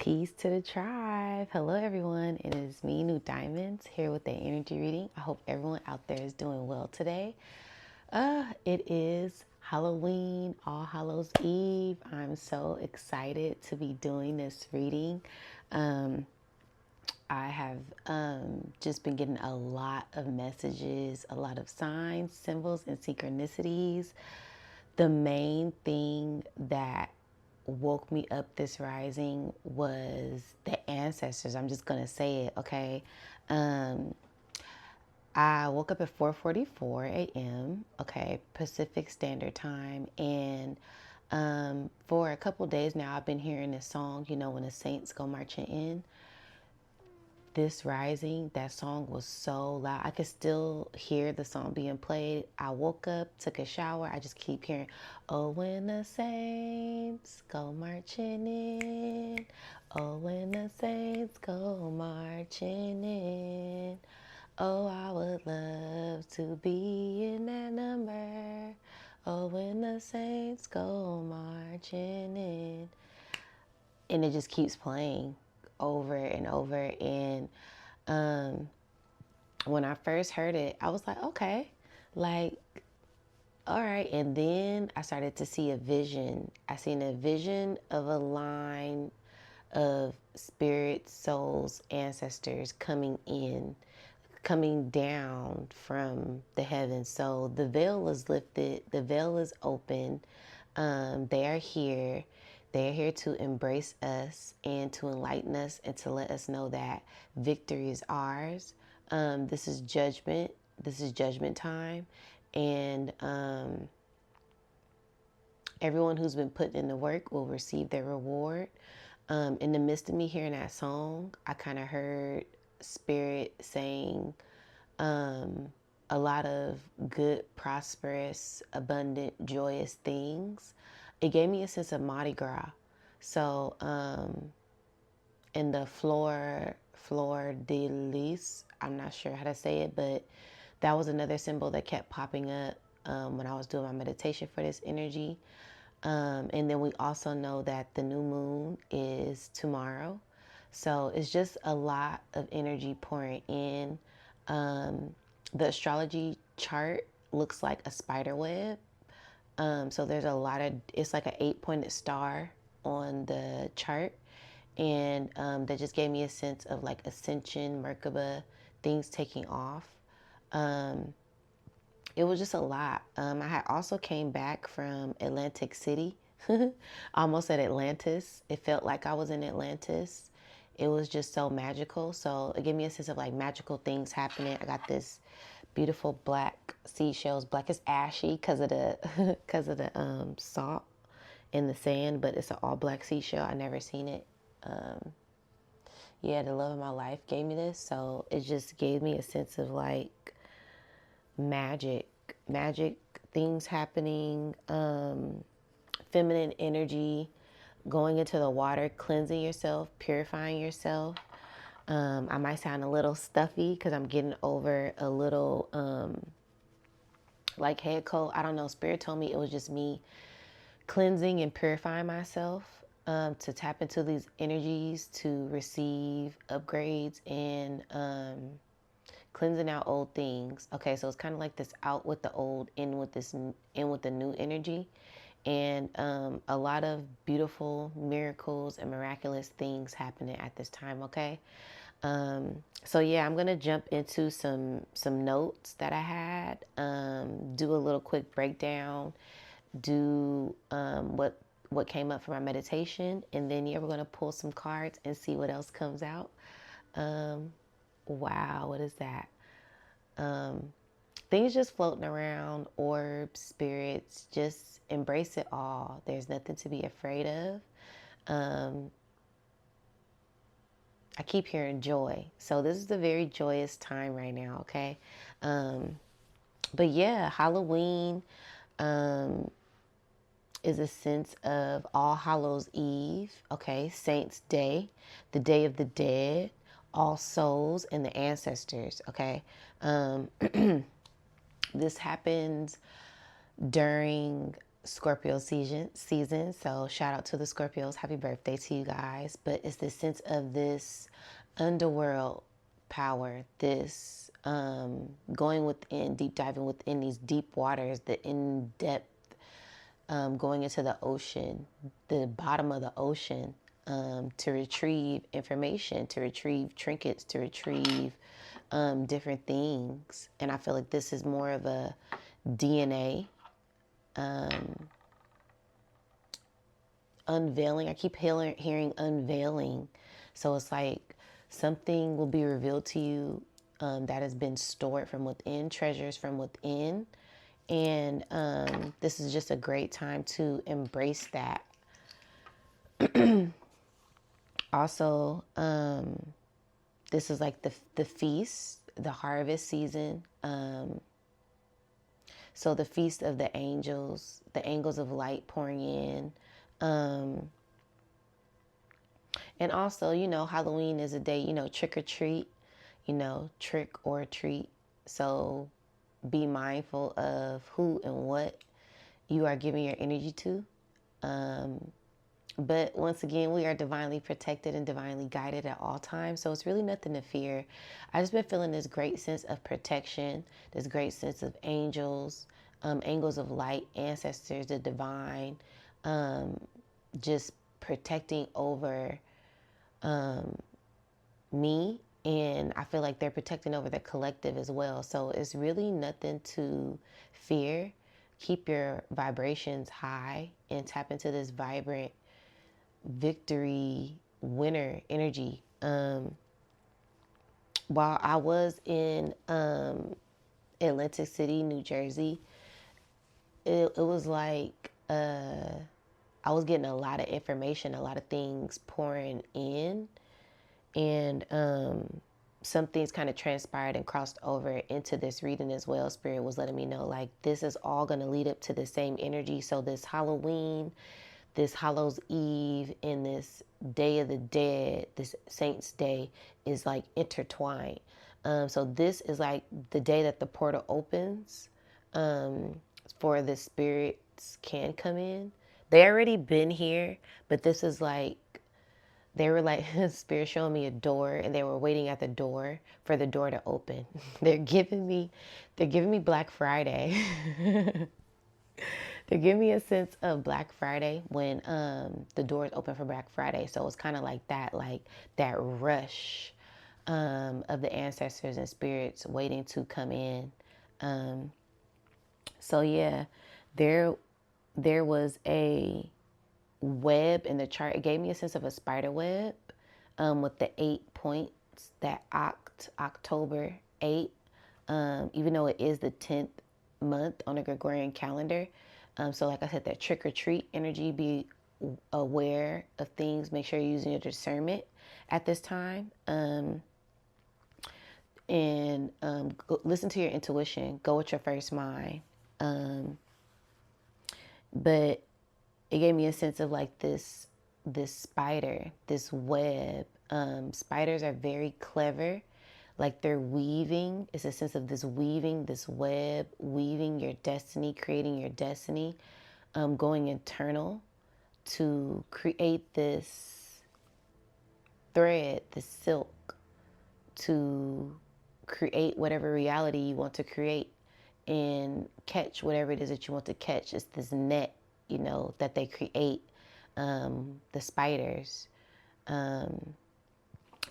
Peace to the tribe. Hello, everyone. It is me, Nudiamonds, here with the energy reading. I hope everyone out there is doing well today. It is Halloween, All Hallows Eve. I'm so excited to be doing this reading. I have just been getting a lot of messages, a lot of signs, symbols, and synchronicities. The main thing that woke me up this rising was the ancestors. I'm just gonna say it, okay? I woke up at 4:44 a.m. Okay, Pacific Standard Time, and for a couple days now, I've been hearing this song. You know, when the saints go marching in. This rising, that song was so loud. I could still hear the song being played. I woke up, took a shower. I just keep hearing, oh, when the saints go marching in. Oh, when the saints go marching in. Oh, I would love to be in that number. Oh, when the saints go marching in. And it just keeps playing over and over. And when I first heard it, I was like, okay, like, all right. And then I started to see a vision. I seen a vision of a line of spirit, souls, ancestors coming in, coming down from the heavens. So the veil is lifted, the veil is open. They are here. They are here to embrace us and to enlighten us and to let us know that victory is ours. This is judgment. This is judgment time. And everyone who's been putting in the work will receive their reward. In the midst of me hearing that song, I kind of heard Spirit saying a lot of good, prosperous, abundant, joyous things. It gave me a sense of Mardi Gras. So, in the fleur de lis, I'm not sure how to say it, but that was another symbol that kept popping up when I was doing my meditation for this energy. And then we also know that the new moon is tomorrow. So it's just a lot of energy pouring in. The astrology chart looks like a spider web. So there's a lot of, it's like an 8-pointed star on the chart. And that just gave me a sense of like ascension, Merkaba, things taking off. It was just a lot. I had also came back from Atlantic City, almost at Atlantis. It felt like I was in Atlantis. It was just so magical. So it gave me a sense of like magical things happening. I got this beautiful black seashells, black as ashy because of the because of the salt in the sand, but it's an all black seashell. I never seen it. Yeah, the love of my life gave me this, so it just gave me a sense of like magic things happening, feminine energy, going into the water, cleansing yourself, purifying yourself. I might sound a little stuffy because I'm getting over a little like head cold. I don't know. Spirit told me it was just me cleansing and purifying myself to tap into these energies to receive upgrades and cleansing out old things. Okay, so it's kind of like this out with the old, in with the new energy. And a lot of beautiful miracles and miraculous things happening at this time, okay? So yeah, I'm gonna jump into some notes that I had, do a little quick breakdown, do what came up for my meditation, and then yeah, we're gonna pull some cards and see what else comes out. Wow, what is that? Things just floating around, orbs, spirits, just embrace it all. There's nothing to be afraid of. I keep hearing joy. So this is a very joyous time right now, okay? But yeah, Halloween is a sense of All Hallows Eve, okay? Saints Day, the Day of the Dead, All Souls, and the Ancestors, okay? This happens during Scorpio season. So shout out to the Scorpios. Happy birthday to you guys. But it's the sense of this underworld power, this going within, deep diving within these deep waters, the in-depth going into the ocean, the bottom of the ocean, to retrieve information, to retrieve trinkets, to retrieve different things. And I feel like this is more of a DNA unveiling. I keep hearing unveiling. So it's like something will be revealed to you that has been stored from within, treasures from within. And this is just a great time to embrace that. Also, this is like the feast, the harvest season. So the feast of the angels of light pouring in. And also, Halloween is a day, trick or treat, trick or treat. So be mindful of who and what you are giving your energy to. But once again, we are divinely protected and divinely guided at all times. So it's really nothing to fear. I just been feeling this great sense of protection, this great sense of angels, angels of light, ancestors, the divine, just protecting over me. And I feel like they're protecting over the collective as well. So it's really nothing to fear. Keep your vibrations high and tap into this vibrant victory winner energy. While I was in Atlantic City, New Jersey, it was like I was getting a lot of information, a lot of things pouring in, and some things kind of transpired and crossed over into this reading as well. Spirit was letting me know, like, this is all going to lead up to the same energy. So this Halloween, this Hallows Eve, and this Day of the Dead, this Saints Day, is like intertwined. So this is like the day that the portal opens for the spirits can come in. They already been here, but this is like, they were like, spirit showing me a door, and they were waiting at the door for the door to open. They're giving me Black Friday. They give me a sense of Black Friday when the doors open for Black Friday. So it's kind of like that rush of the ancestors and spirits waiting to come in. So yeah, there was a web in the chart. It gave me a sense of a spider web with the 8 points, that October 8, even though it is the 10th month on a Gregorian calendar. So like I said, that trick or treat energy, be aware of things. Make sure you're using your discernment at this time. And listen to your intuition. Go with your first mind. But it gave me a sense of like this spider, this web. Spiders are very clever. Like they're weaving. It's a sense of this weaving, this web, weaving your destiny, creating your destiny, going internal to create this thread, this silk, to create whatever reality you want to create and catch whatever it is that you want to catch. It's this net, that they create, the spiders. And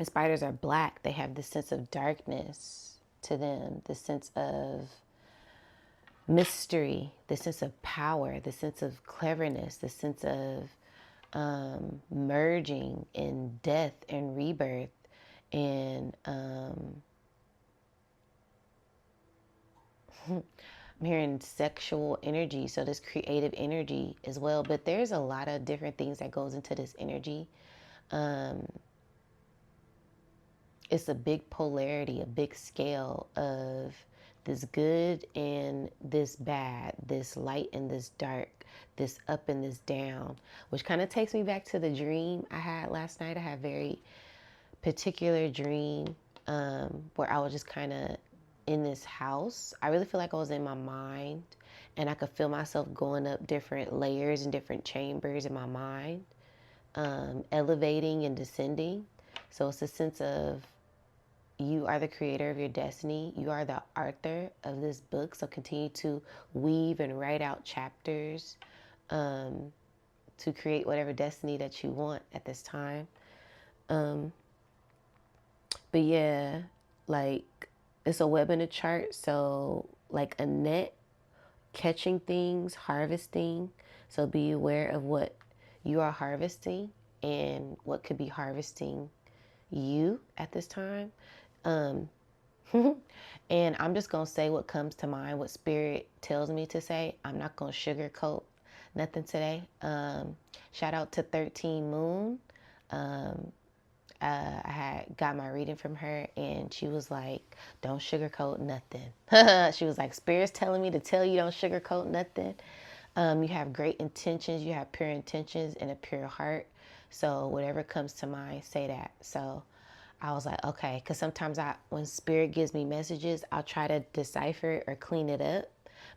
spiders are black. They have this sense of darkness to them, this sense of mystery, the sense of power, the sense of cleverness, the sense of merging in death and rebirth. And I'm hearing sexual energy, so this creative energy as well. But there's a lot of different things that goes into this energy. It's a big polarity, a big scale of this good and this bad, this light and this dark, this up and this down, which kind of takes me back to the dream I had last night. I had a very particular dream where I was just kind of in this house, I really feel like I was in my mind, and I could feel myself going up different layers and different chambers in my mind, elevating and descending. So it's a sense of you are the creator of your destiny. You are the author of this book. So continue to weave and write out chapters to create whatever destiny that you want at this time. But yeah, like it's a web in a chart. So like a net, catching things, harvesting. So be aware of what you are harvesting and what could be harvesting you at this time. And I'm just going to say what comes to mind, what spirit tells me to say. I'm not going to sugarcoat nothing today. Shout out to 13 Moon. I had got my reading from her, and she was like, don't sugarcoat nothing. She was like, spirit's telling me to tell you don't sugarcoat nothing. You have great intentions. You have pure intentions and a pure heart. So whatever comes to mind, say that. So I was like, okay, because sometimes when spirit gives me messages, I'll try to decipher it or clean it up.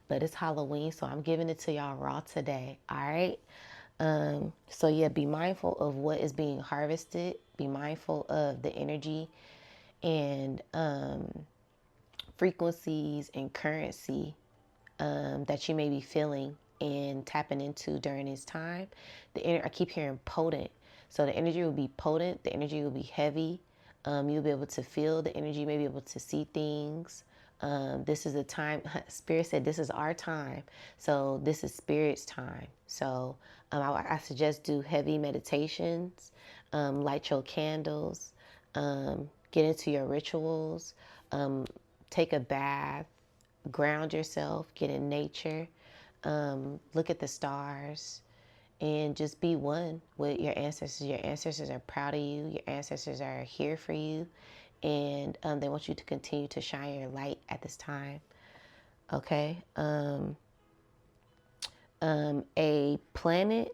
But it's Halloween, so I'm giving it to y'all raw today. All right. So yeah, be mindful of what is being harvested. Be mindful of the energy and frequencies and currency that you may be feeling and tapping into during this time. I keep hearing potent. So the energy will be potent. The energy will be heavy. You'll be able to feel the energy. You may be able to see things. This is the time. Spirit said this is our time. So this is Spirit's time. So I suggest do heavy meditations, light your candles, get into your rituals, take a bath, ground yourself, get in nature, look at the stars, and just be one with your ancestors. Your ancestors are proud of you. Your ancestors are here for you, and they want you to continue to shine your light at this time. Okay. A planet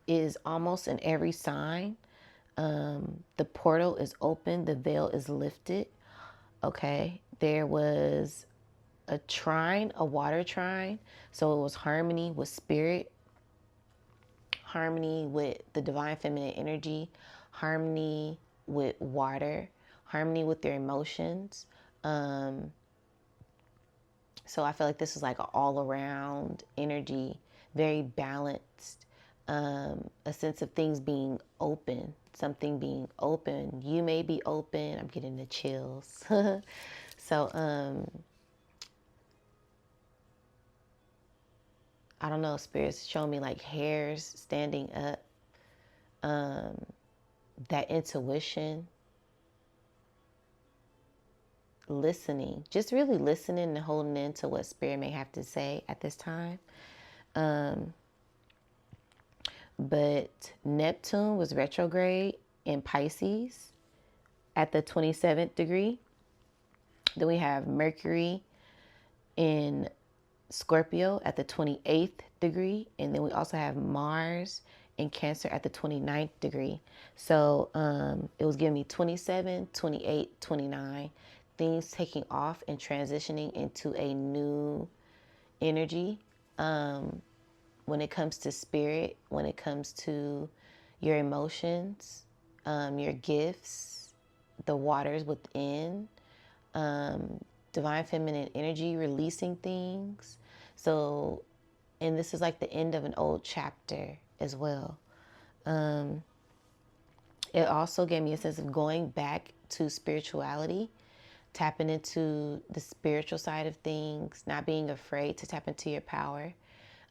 is almost in every sign. The portal is open. The veil is lifted. Okay. There was a trine, a water trine. So it was harmony with spirit, harmony with the divine feminine energy, harmony with water, harmony with their emotions. So I feel like this is like an all around energy, very balanced, a sense of things being open, something being open. You may be open. I'm getting the chills. So, I don't know, spirits show me like hairs standing up, that intuition, listening, just really listening and holding into what spirit may have to say at this time. But Neptune was retrograde in Pisces at the 27th degree. Then we have Mercury in Scorpio at the 28th degree. And then we also have Mars in Cancer at the 29th degree. So it was giving me 27, 28, 29. Things taking off and transitioning into a new energy. When it comes to spirit, when it comes to your emotions, your gifts, the waters within, divine feminine energy, releasing things. So, and this is like the end of an old chapter as well. It also gave me a sense of going back to spirituality, tapping into the spiritual side of things, not being afraid to tap into your power,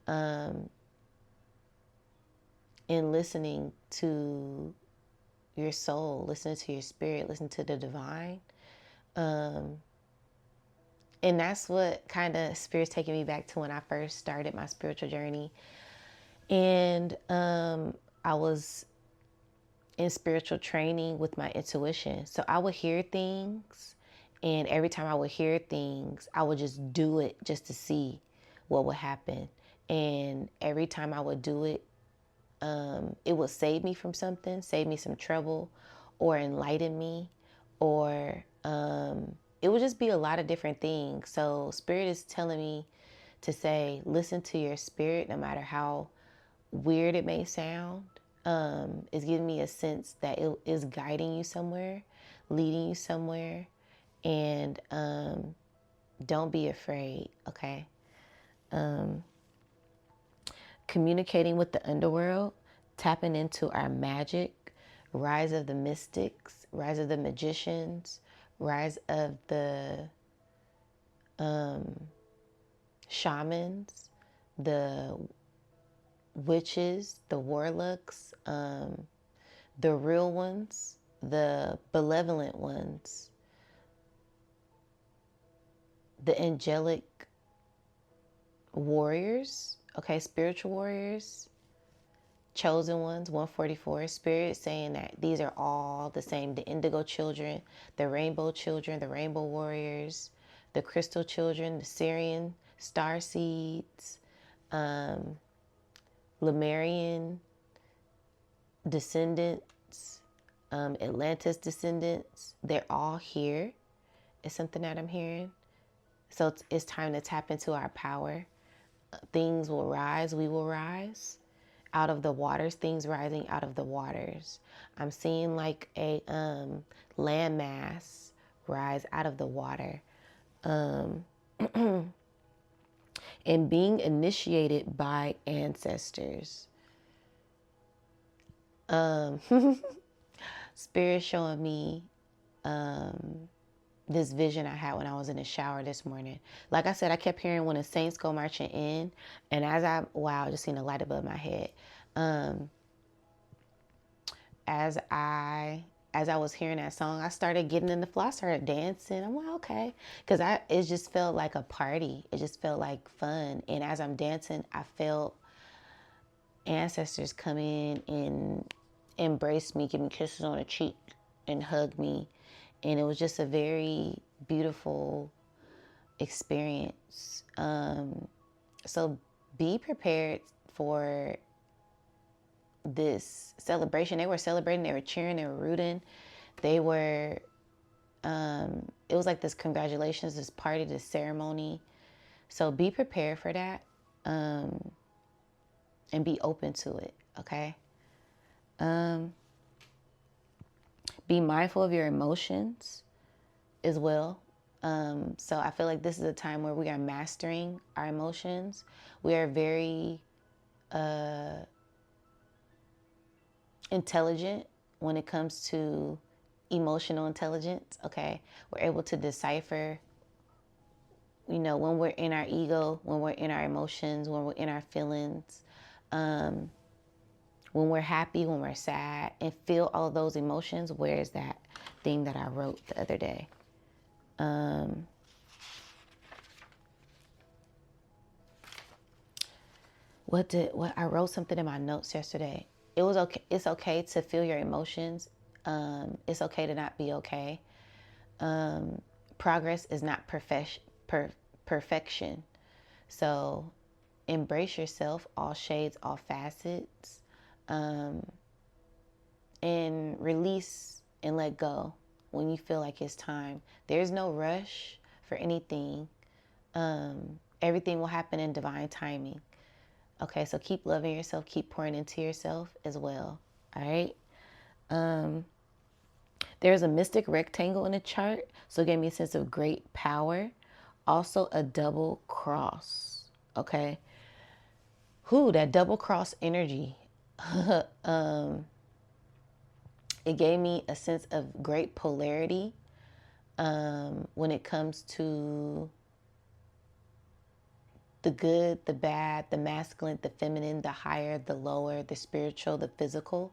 and listening to your soul, listening to your spirit, listening to the divine. And that's what kind of spirit's taking me back to when I first started my spiritual journey. And I was in spiritual training with my intuition. So I would hear things, and every time I would hear things, I would just do it just to see what would happen. And every time I would do it, it would save me from something, save me some trouble, or enlighten me, or it would just be a lot of different things. So Spirit is telling me to say, listen to your spirit, no matter how weird it may sound. It's giving me a sense that it is guiding you somewhere, leading you somewhere, and don't be afraid, okay? Communicating with the underworld, tapping into our magic, rise of the mystics, rise of the magicians, rise of the shamans, the witches, the warlocks, the real ones, the benevolent ones, the angelic warriors, okay, spiritual warriors, chosen ones, 144, Spirit saying that these are all the same, the indigo children, the rainbow warriors, the crystal children, the Syrian star seeds, Lemurian descendants, Atlantis descendants, they're all here. It's something that I'm hearing. So it's time to tap into our power. Things will rise, we will rise out of the waters, things rising out of the waters. I'm seeing like a landmass rise out of the water. And being initiated by ancestors. Spirit showing me this vision I had when I was in the shower this morning. Like I said, I kept hearing when the saints go marching in, and I just seen a light above my head. As I was hearing that song, I started getting in the flow. I started dancing. I'm like, okay, because it just felt like a party. It just felt like fun. And as I'm dancing, I felt ancestors come in and embrace me, give me kisses on the cheek, and hug me. And it was just a very beautiful experience. So be prepared for this celebration. They were celebrating, they were cheering, they were rooting. They were, it was like this congratulations, this party, this ceremony. So be prepared for that, and be open to it, okay? Be mindful of your emotions as well. So I feel like this is a time where we are mastering our emotions. We are very intelligent when it comes to emotional intelligence, okay? We're able to decipher, when we're in our ego, when we're in our emotions, when we're in our feelings, when we're happy, when we're sad, and feel all of those emotions. Where is that thing that I wrote the other day? I wrote something in my notes yesterday. It was okay. It's okay to feel your emotions. It's okay to not be okay. Progress is not perfection. So embrace yourself, all shades, all facets, and release and let go when you feel like it's time. There's no rush for anything. Everything will happen in divine timing. Okay, so keep loving yourself, keep pouring into yourself as well. All right. There's a mystic rectangle in the chart, so it gave me a sense of great power. Also a double cross. Okay. That double cross energy. It gave me a sense of great polarity when it comes to the good, the bad, the masculine, the feminine, the higher, the lower, the spiritual, the physical,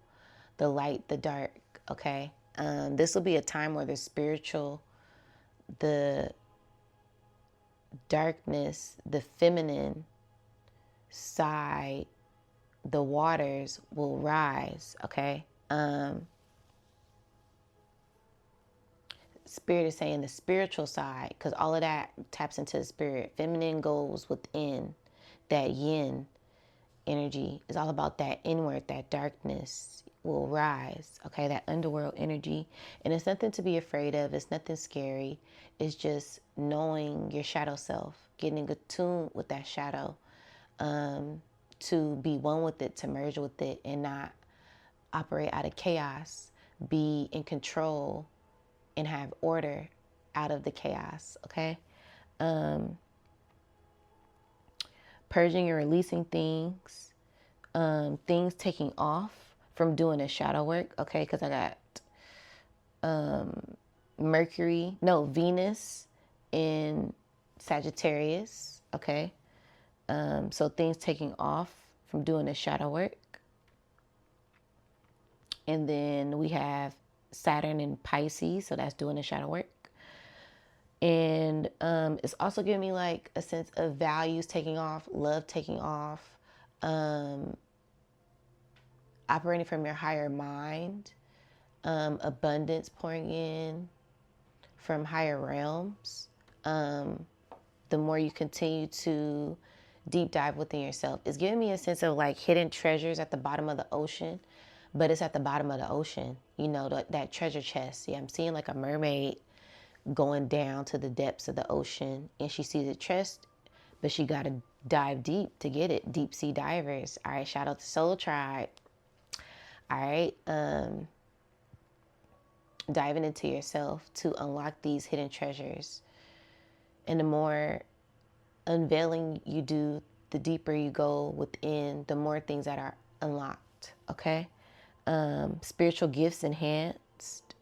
the light, the dark, okay? This will be a time where the spiritual, the darkness, the feminine side, the waters will rise, okay? Spirit is saying the spiritual side, because all of that taps into the spirit. Feminine goes within. That yin energy is all about that inward, that darkness. will rise, okay? That underworld energy. And it's nothing to be afraid of. It's nothing scary. It's just knowing your shadow self, getting attuned with that shadow, to be one with it, to merge with it, and not operate out of chaos, be in control and have order out of the chaos, okay? Purging and releasing things, things taking off from doing the shadow work, okay? Because I got Venus in Sagittarius, okay? So things taking off from doing the shadow work. And then we have Saturn in Pisces, so that's doing the shadow work. And it's also giving me like a sense of values taking off, love taking off, operating from your higher mind, abundance pouring in from higher realms. The more you continue to deep dive within yourself, it's giving me a sense of like hidden treasures at the bottom of the ocean, but it's at the bottom of the ocean, you know, that treasure chest. Yeah, I'm seeing like a mermaid going down to the depths of the ocean, and she sees a chest, but she got to dive deep to get it. Deep sea divers. All right, shout out to Soul Tribe. All right, diving into yourself to unlock these hidden treasures. And the more unveiling you do, the deeper you go within, the more things that are unlocked, okay? Spiritual gifts enhanced,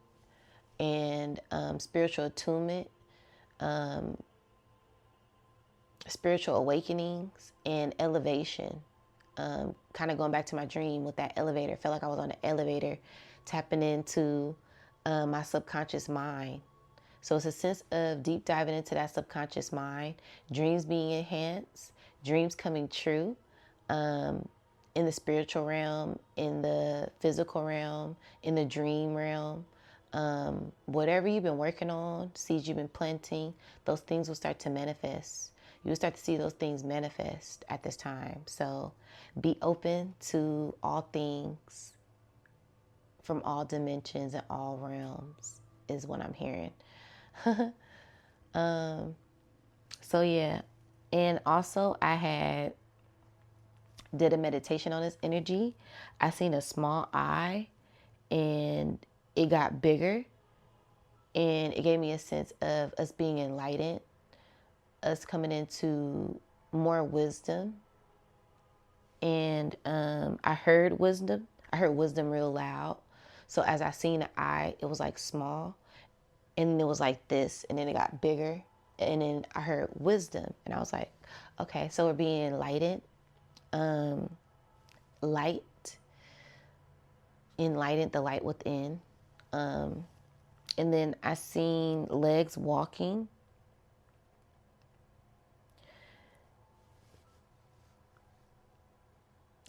and spiritual attunement, spiritual awakenings, and elevation. Kind of going back to my dream with that elevator. Felt like I was on an elevator tapping into my subconscious mind. So it's a sense of deep diving into that subconscious mind, dreams being enhanced, dreams coming true, in the spiritual realm, in the physical realm, in the dream realm. Whatever you've been working on, seeds you've been planting, those things will start to manifest. You will start to see those things manifest at this time. So be open to all things from all dimensions and all realms is what I'm hearing. So yeah. And also I did a meditation on this energy. I seen a small eye and it got bigger, and it gave me a sense of us being enlightened, us coming into more wisdom. And I heard wisdom real loud. So as I seen the eye, it was like small, and it was like this, and then it got bigger, and then I heard wisdom, and I was like, okay, so we're being enlightened, enlightened, the light within. And then I seen legs walking.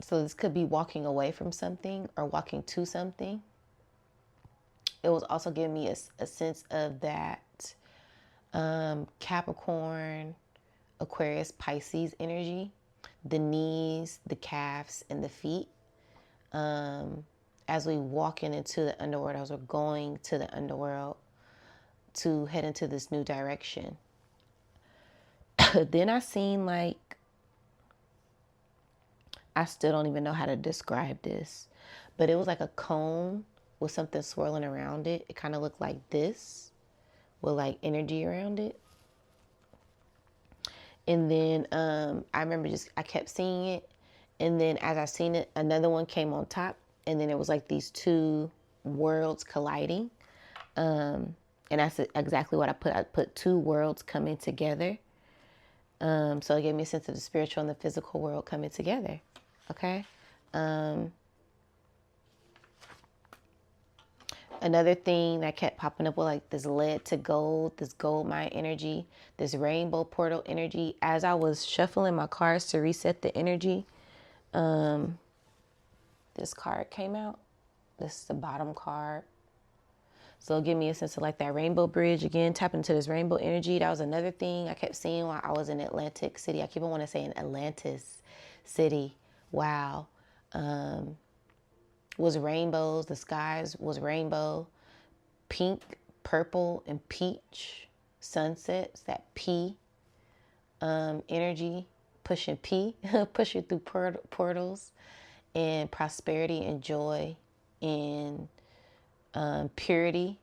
So this could be walking away from something or walking to something. It was also giving me a sense of that Capricorn, Aquarius, Pisces energy, the knees, the calves, and the feet. As we walking into the underworld, as we're going to the underworld to head into this new direction. Then I seen like, I still don't even know how to describe this, but it was like a cone with something swirling around it. It kind of looked like this with like energy around it. And then I remember I kept seeing it. And then as I seen it, another one came on top. And then it was like these two worlds colliding. And that's exactly what I put. I put two worlds coming together. So it gave me a sense of the spiritual and the physical world coming together. Okay. Another thing that kept popping up was like this lead to gold, this gold mine energy, this rainbow portal energy. As I was shuffling my cards to reset the energy, this card came out. This is the bottom card. So it gave me a sense of like that rainbow bridge again, tap into this rainbow energy. That was another thing I kept seeing while I was in Atlantic City. I keep on wanting to say in Atlantis City. Wow. was rainbows. The skies was rainbow, pink, purple, and peach. Sunsets, that P energy, pushing P, pushing through portals, and prosperity and joy and purity.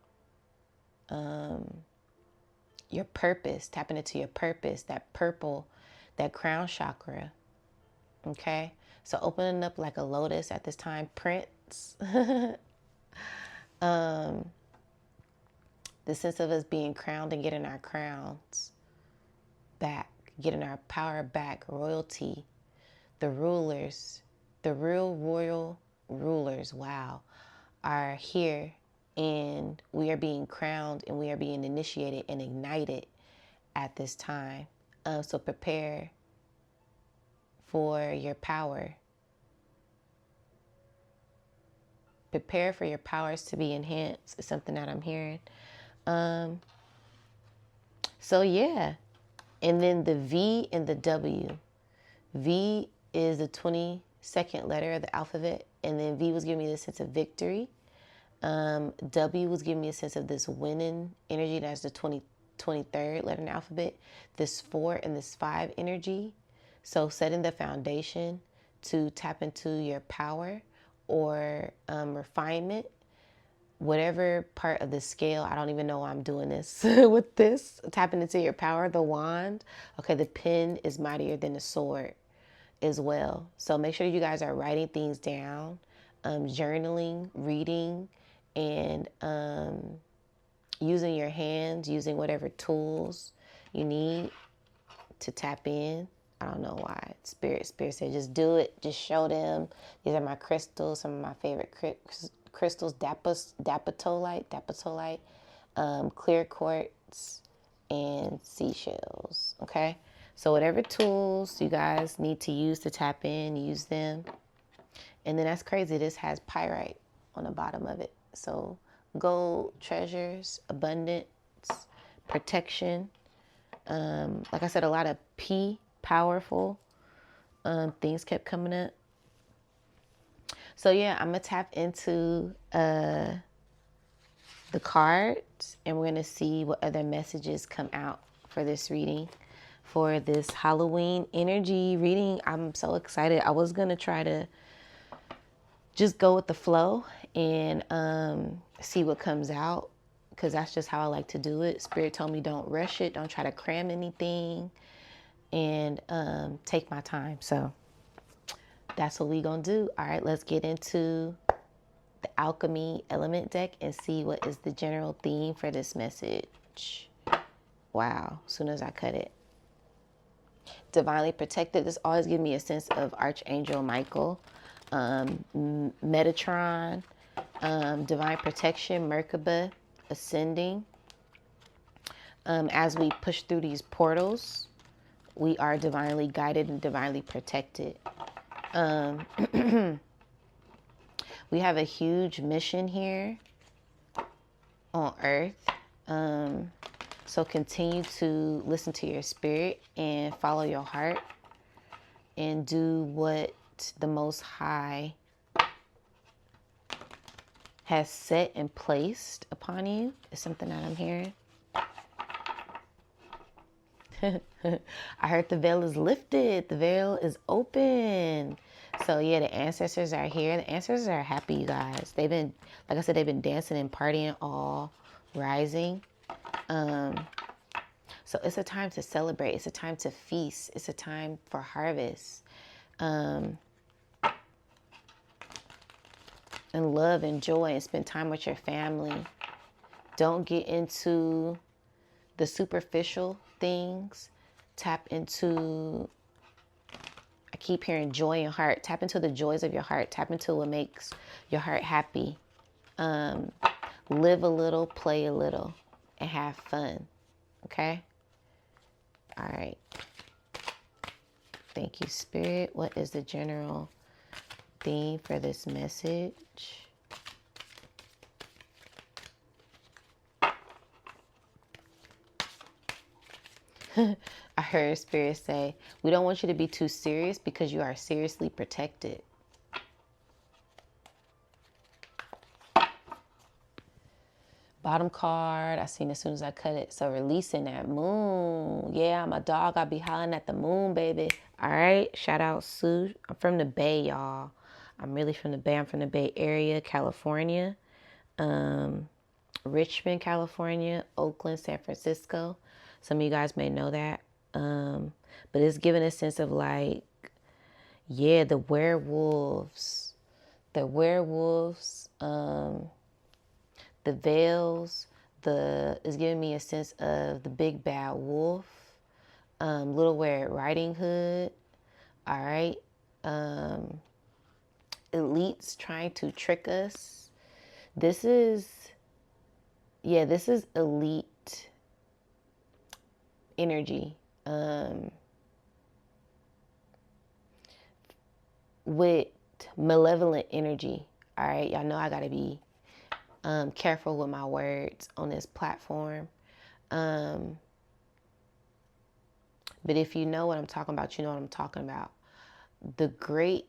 Your purpose, tapping into your purpose, that purple, that crown chakra. Okay, so opening up like a lotus at this time, Prince. The sense of us being crowned and getting our crowns back, getting our power back, royalty, the rulers, the real royal rulers, wow, are here, and we are being crowned and we are being initiated and ignited at this time. So prepare for your power. Prepare for your powers to be enhanced is something that I'm hearing. So yeah. And then the V and the W. V is the 22nd letter of the alphabet. And then V was giving me the sense of victory. W was giving me a sense of this winning energy. That's the 23rd letter in the alphabet. This 4 and this 5 energy. So setting the foundation to tap into your power or refinement. Whatever part of the scale, I don't even know why I'm doing this with this. Tapping into your power, the wand. Okay, the pen is mightier than the sword as well. So make sure you guys are writing things down, journaling, reading, and using your hands, using whatever tools you need to tap in. I don't know why. Spirit said just do it. Just show them. These are my crystals, some of my favorite crystals, dapatolite, clear quartz, and seashells. Okay, so whatever tools you guys need to use to tap in, use them. And then that's crazy. This has pyrite on the bottom of it. So gold, treasures, abundance, protection. Like I said, a lot of P, powerful things kept coming up. So yeah, I'm gonna tap into the cards, and we're gonna see what other messages come out for this reading, for this Halloween energy reading. I'm so excited. I was gonna try to just go with the flow and see what comes out, because that's just how I like to do it. Spirit told me don't rush it, don't try to cram anything, and take my time. So that's what we gonna do. All right, let's get into the alchemy element deck and see what is the general theme for this message. Wow, as soon as I cut it. Divinely protected. This always gives me a sense of Archangel Michael, Metatron, divine protection, Merkaba, ascending. As we push through these portals, we are divinely guided and divinely protected. We have a huge mission here on Earth. So continue to listen to your spirit and follow your heart and do what the Most High has set and placed upon you, is something that I'm hearing. I heard the veil is lifted. The veil is open. So yeah, the ancestors are here. The ancestors are happy, you guys. They've been, like I said, they've been dancing and partying all rising. So it's a time to celebrate. It's a time to feast. It's a time for harvest. And love and joy, and spend time with your family. Don't get into the superficial things. Tap into, I keep hearing joy and heart. Tap into the joys of your heart. Tap into what makes your heart happy. Live a little, play a little, and have fun. Okay? All right. Thank you, Spirit. What is the general theme for this message? I heard Spirit say, we don't want you to be too serious because you are seriously protected. Bottom card, I seen as soon as I cut it. So releasing that moon. Yeah, I'm a dog. I be hollering at the moon, baby. All right. Shout out Sue. I'm from the Bay, y'all. I'm really from the Bay. I'm from the Bay Area, California. Richmond, California, Oakland, San Francisco. Some of you guys may know that. But it's giving a sense of like, yeah, the werewolves. The veils, is giving me a sense of the big bad wolf, Little Red Riding Hood. All right, elites trying to trick us. This is elite energy. With malevolent energy. All right, y'all know I gotta be careful with my words on this platform. But if you know what I'm talking about, you know what I'm talking about. The great,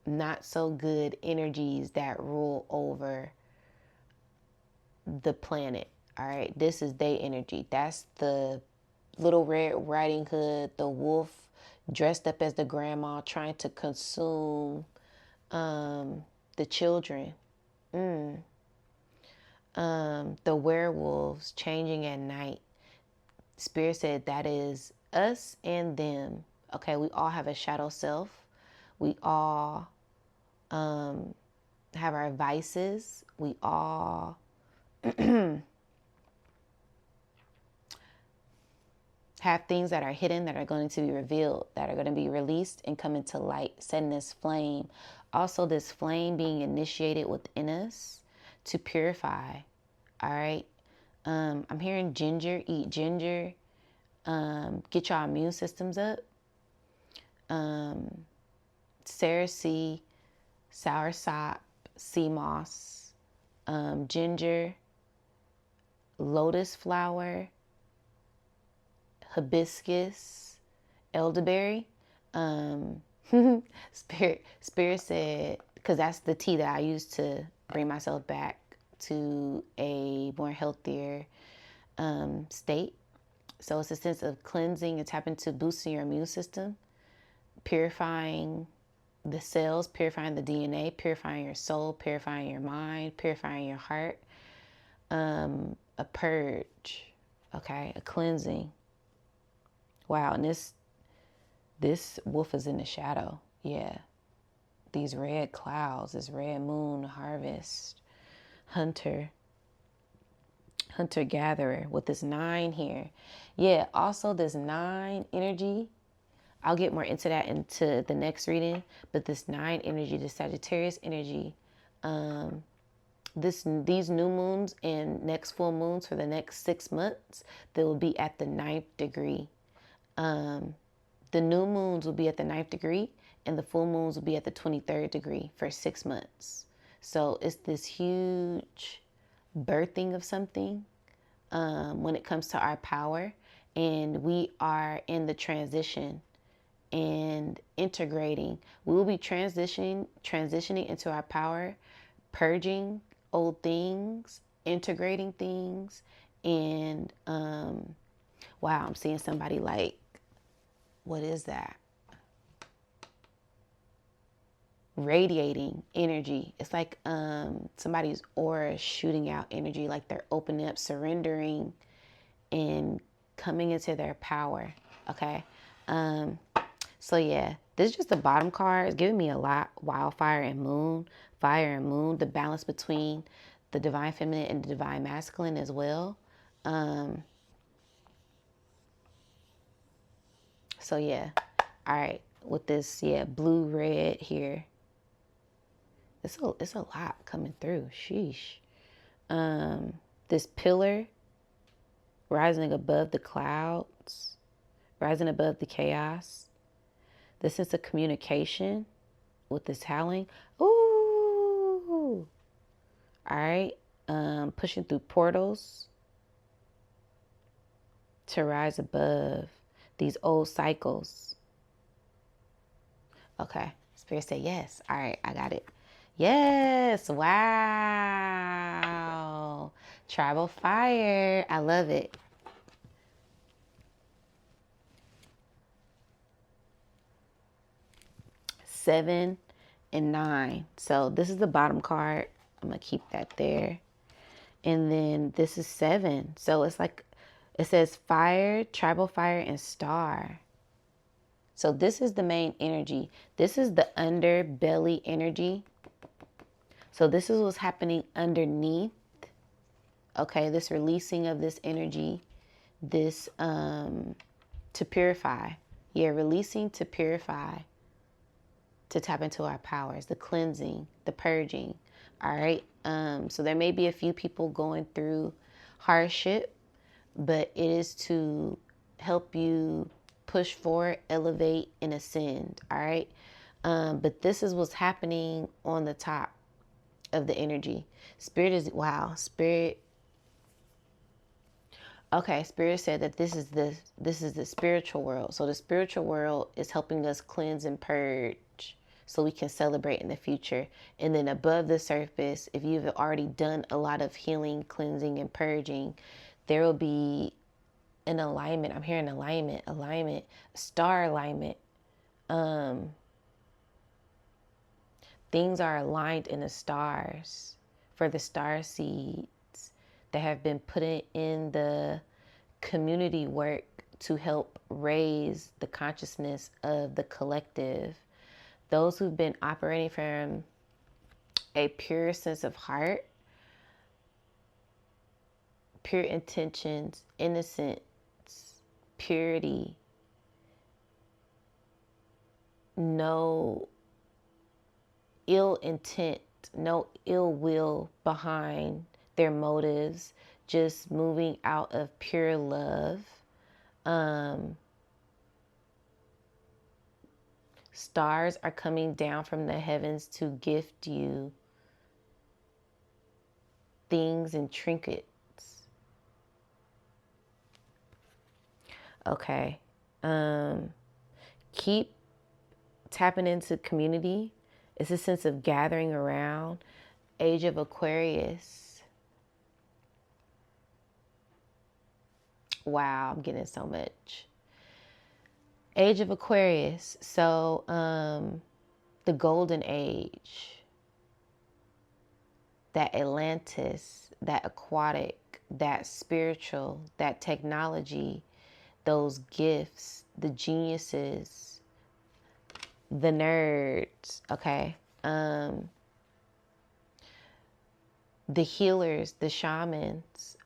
not so good energies that rule over the planet. All right, this is their energy. That's the Little Red Riding Hood, the wolf dressed up as the grandma trying to consume the children. The werewolves changing at night. Spirit said that is us and them. Okay, we all have a shadow self. We all have our vices. We all have things that are hidden that are going to be revealed, that are going to be released and come into light, setting this flame. Also, this flame being initiated within us to purify. All right. I'm hearing ginger, eat ginger, get your immune systems up. Cerasee, soursop, sea moss, ginger, lotus flower, hibiscus, elderberry. Spirit said, because that's the tea that I use to bring myself back to a more healthier state. So it's a sense of cleansing and tapping to boosting your immune system, purifying the cells, purifying the DNA, purifying your soul, purifying your mind, purifying your heart. A purge, okay, a cleansing. Wow, and this wolf is in the shadow. Yeah, these red clouds, this red moon harvest, hunter-gatherer with this 9 here. Yeah, also this 9 energy. I'll get more into that into the next reading. But this 9 energy, the Sagittarius energy, these new moons and next full moons for the next 6 months, they will be at the 9th degree. The new moons will be at the 9th degree and the full moons will be at the 23rd degree for 6 months. So it's this huge birthing of something when it comes to our power. And we are in the transition and integrating. We will be transitioning into our power, purging old things, integrating things. And wow, I'm seeing somebody like, what is that? Radiating energy. It's like somebody's aura shooting out energy, like they're opening up, surrendering, and coming into their power. Okay. So yeah, this is just the bottom card. It's giving me a lot. Wildfire and moon, fire and moon, the balance between the divine feminine and the divine masculine as well. So yeah, all right, with this, yeah, blue, red here. It's a lot coming through. Sheesh. This pillar rising above the clouds, rising above the chaos. The sense of communication with this howling. Ooh. All right. Pushing through portals to rise above these old cycles. Okay. Spirit said yes. All right. I got it. Yes. Wow. Travel fire. I love it. Seven and 9. So this is the bottom card. I'm going to keep that there. And then this is 7. So it's like, it says fire, tribal fire, and star. So this is the main energy. This is the underbelly energy. So this is what's happening underneath. Okay, this releasing of this energy, this to purify. Yeah, releasing to purify, to tap into our powers, the cleansing, the purging. All right. So there may be a few people going through hardship, but it is to help you push forward, elevate, and ascend. All right. But this is what's happening on the top of the energy. Spirit is, wow, Spirit. Okay, Spirit said that this is the spiritual world. So the spiritual world is helping us cleanse and purge so we can celebrate in the future. And then above the surface, if you've already done a lot of healing, cleansing, and purging, there will be an alignment. I'm hearing alignment, star alignment. Things are aligned in the stars for the star seeds that have been put in the community work to help raise the consciousness of the collective. Those who've been operating from a pure sense of heart, pure intentions, innocence, purity, no ill intent, no ill will behind their motives, just moving out of pure love. Stars are coming down from the heavens to gift you things and trinkets. Okay. Keep tapping into community. It's a sense of gathering around. Age of Aquarius. Wow, I'm getting so much. Age of Aquarius. So, the golden age. That Atlantis, that aquatic, that spiritual, that technology, those gifts, the geniuses, the nerds, okay? The healers, the shamans,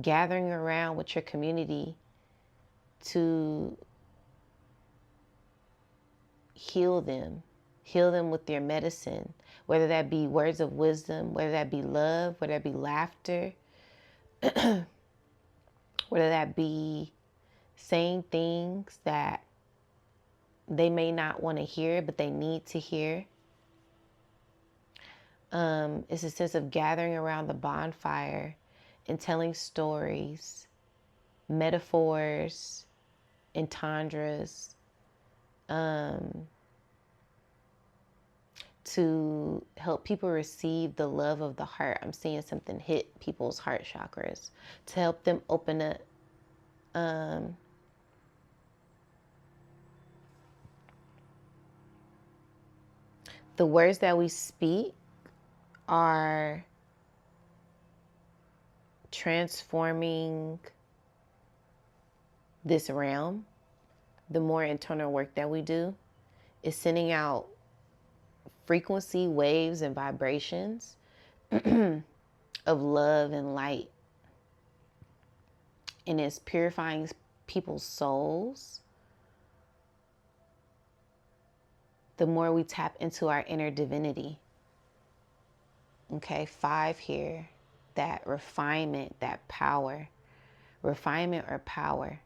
gathering around with your community to heal them with your medicine, whether that be words of wisdom, whether that be love, whether that be laughter, whether that be saying things that they may not want to hear, but they need to hear. It's a sense of gathering around the bonfire and telling stories, metaphors, entendres, to help people receive the love of the heart. I'm seeing something hit people's heart chakras to help them open up. The words that we speak are transforming this realm. The more internal work that we do is sending out frequency, waves, and vibrations of love and light. And it's purifying people's souls. The more we tap into our inner divinity. Okay, 5 here. That refinement, that power. Refinement or power.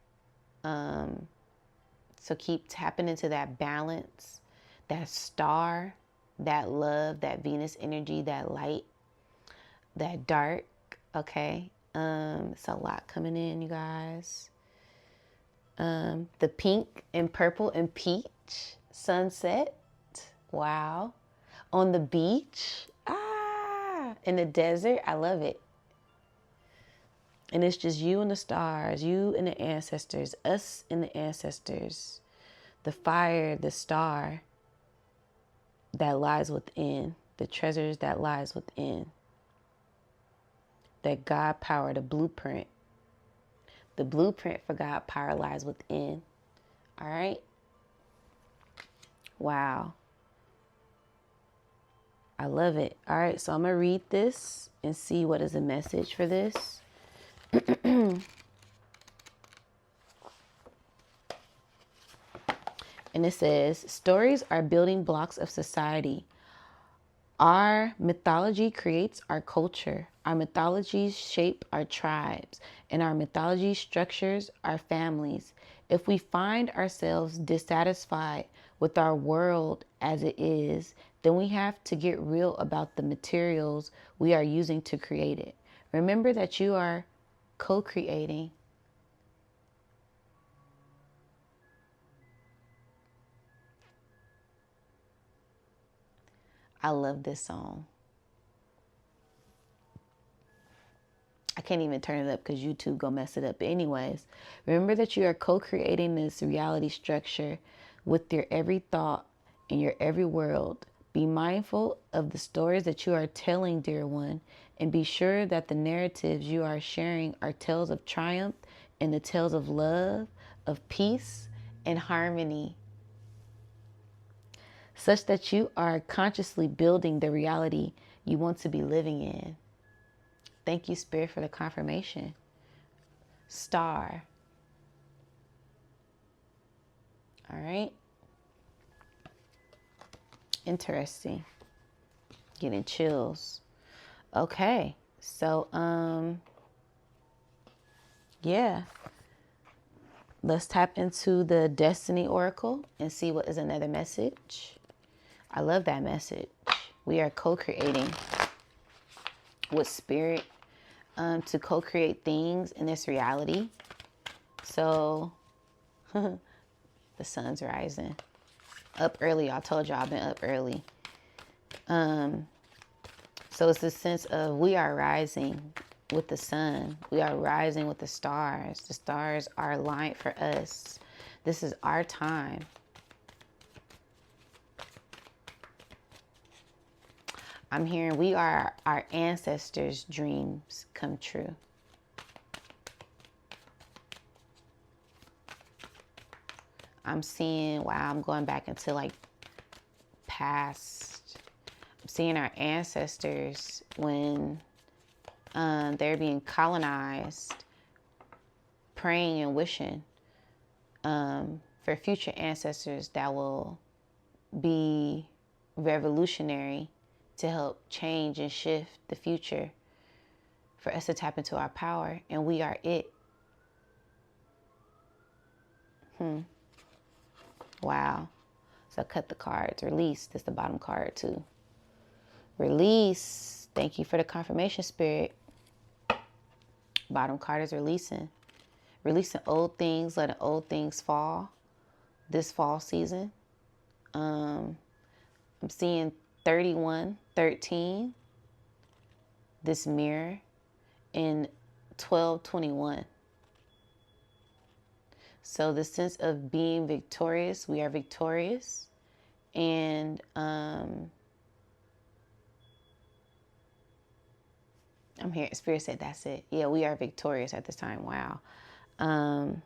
So keep tapping into that balance, that star, that love, that Venus energy, that light, that dark. Okay. It's a lot coming in, you guys. The pink and purple and peach sunset. Wow. On the beach. In the desert, I love it. And it's just you and the stars, you and the ancestors, us and the ancestors, the fire, the star that lies within, the treasures that lies within, that God power, the blueprint. The blueprint for God power lies within. All right? Wow. I love it. All right, so I'm going to read this and see what is the message for this. And it says, stories are building blocks of society. Our mythology creates our culture. Our mythologies shape our tribes, and our mythology structures our families. If we find ourselves dissatisfied with our world as it is, then we have to get real about the materials we are using to create it. Remember that you are co-creating. I love this song. I can't even turn it up because YouTube gonna mess it up. But anyways, remember that you are co-creating this reality structure with your every thought and your every world. Be mindful of the stories that you are telling, dear one, and be sure that the narratives you are sharing are tales of triumph and the tales of love, of peace and harmony, such that you are consciously building the reality you want to be living in. Thank you, Spirit, for the confirmation. Star. All right. Interesting. Getting chills. Okay. So, yeah. Let's tap into the Destiny Oracle and see what is another message. I love that message. We are co-creating with Spirit to co-create things in this reality. So, the sun's rising. Up early. I told y'all I've been up early. So it's the sense of we are rising with the sun. We are rising with the stars. The stars are aligned for us. This is our time. I'm hearing we are our ancestors' dreams come true. I'm seeing, wow, I'm going back into like past. I'm seeing our ancestors when they're being colonized, praying and wishing for future ancestors that will be revolutionary to help change and shift the future for us to tap into our power. And we are it. Wow. So cut the cards. Release. That's the bottom card too. Release. Thank you for the confirmation, Spirit. Bottom card is releasing. Releasing old things, letting old things fall this fall season. I'm seeing 31:13, this mirror, in 12:21. So the sense of being victorious, we are victorious. And I'm here, Spirit said that's it. Yeah, we are victorious at this time. Wow. And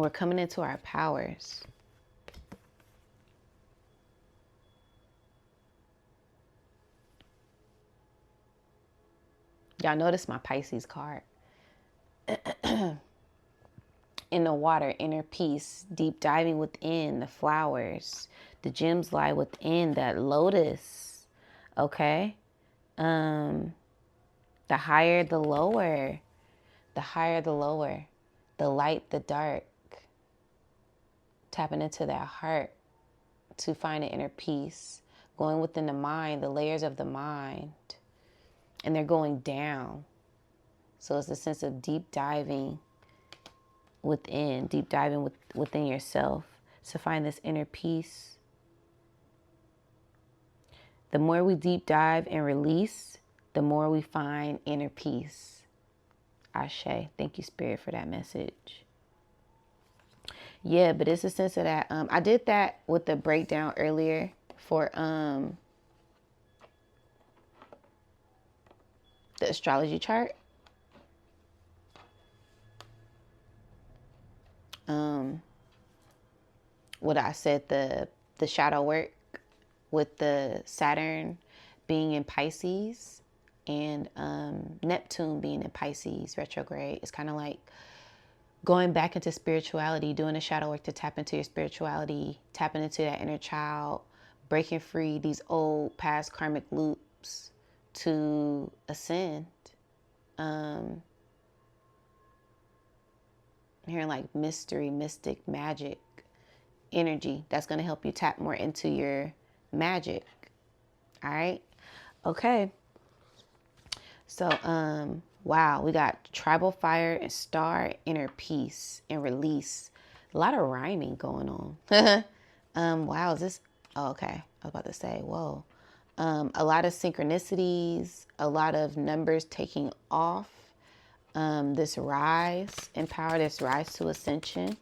we're coming into our powers. Y'all notice my Pisces card. In the water, inner peace, deep diving within the flowers. The gems lie within that lotus. Okay? The higher, the lower. The higher, the lower. The light, the dark. Tapping into that heart to find an inner peace. Going within the mind, the layers of the mind. And they're going down. So it's a sense of deep diving within, deep diving within yourself to find this inner peace. The more we deep dive and release, the more we find inner peace. Ashe. Thank you, Spirit, for that message. Yeah, but it's a sense of that. I did that with the breakdown earlier for the astrology chart. What I said, the shadow work with the Saturn being in Pisces and Neptune being in Pisces retrograde. It's kind of like going back into spirituality, doing the shadow work to tap into your spirituality, tapping into that inner child, breaking free these old past karmic loops to ascend. Hearing like mystery, mystic, magic energy that's going to help you tap more into your magic. All right. Okay. So, wow, we got tribal fire and star, inner peace and release. A lot of rhyming going on. Wow, is this, oh, okay. I was about to say, whoa. A lot of synchronicities, a lot of numbers taking off. This rise in power, this rise to ascension.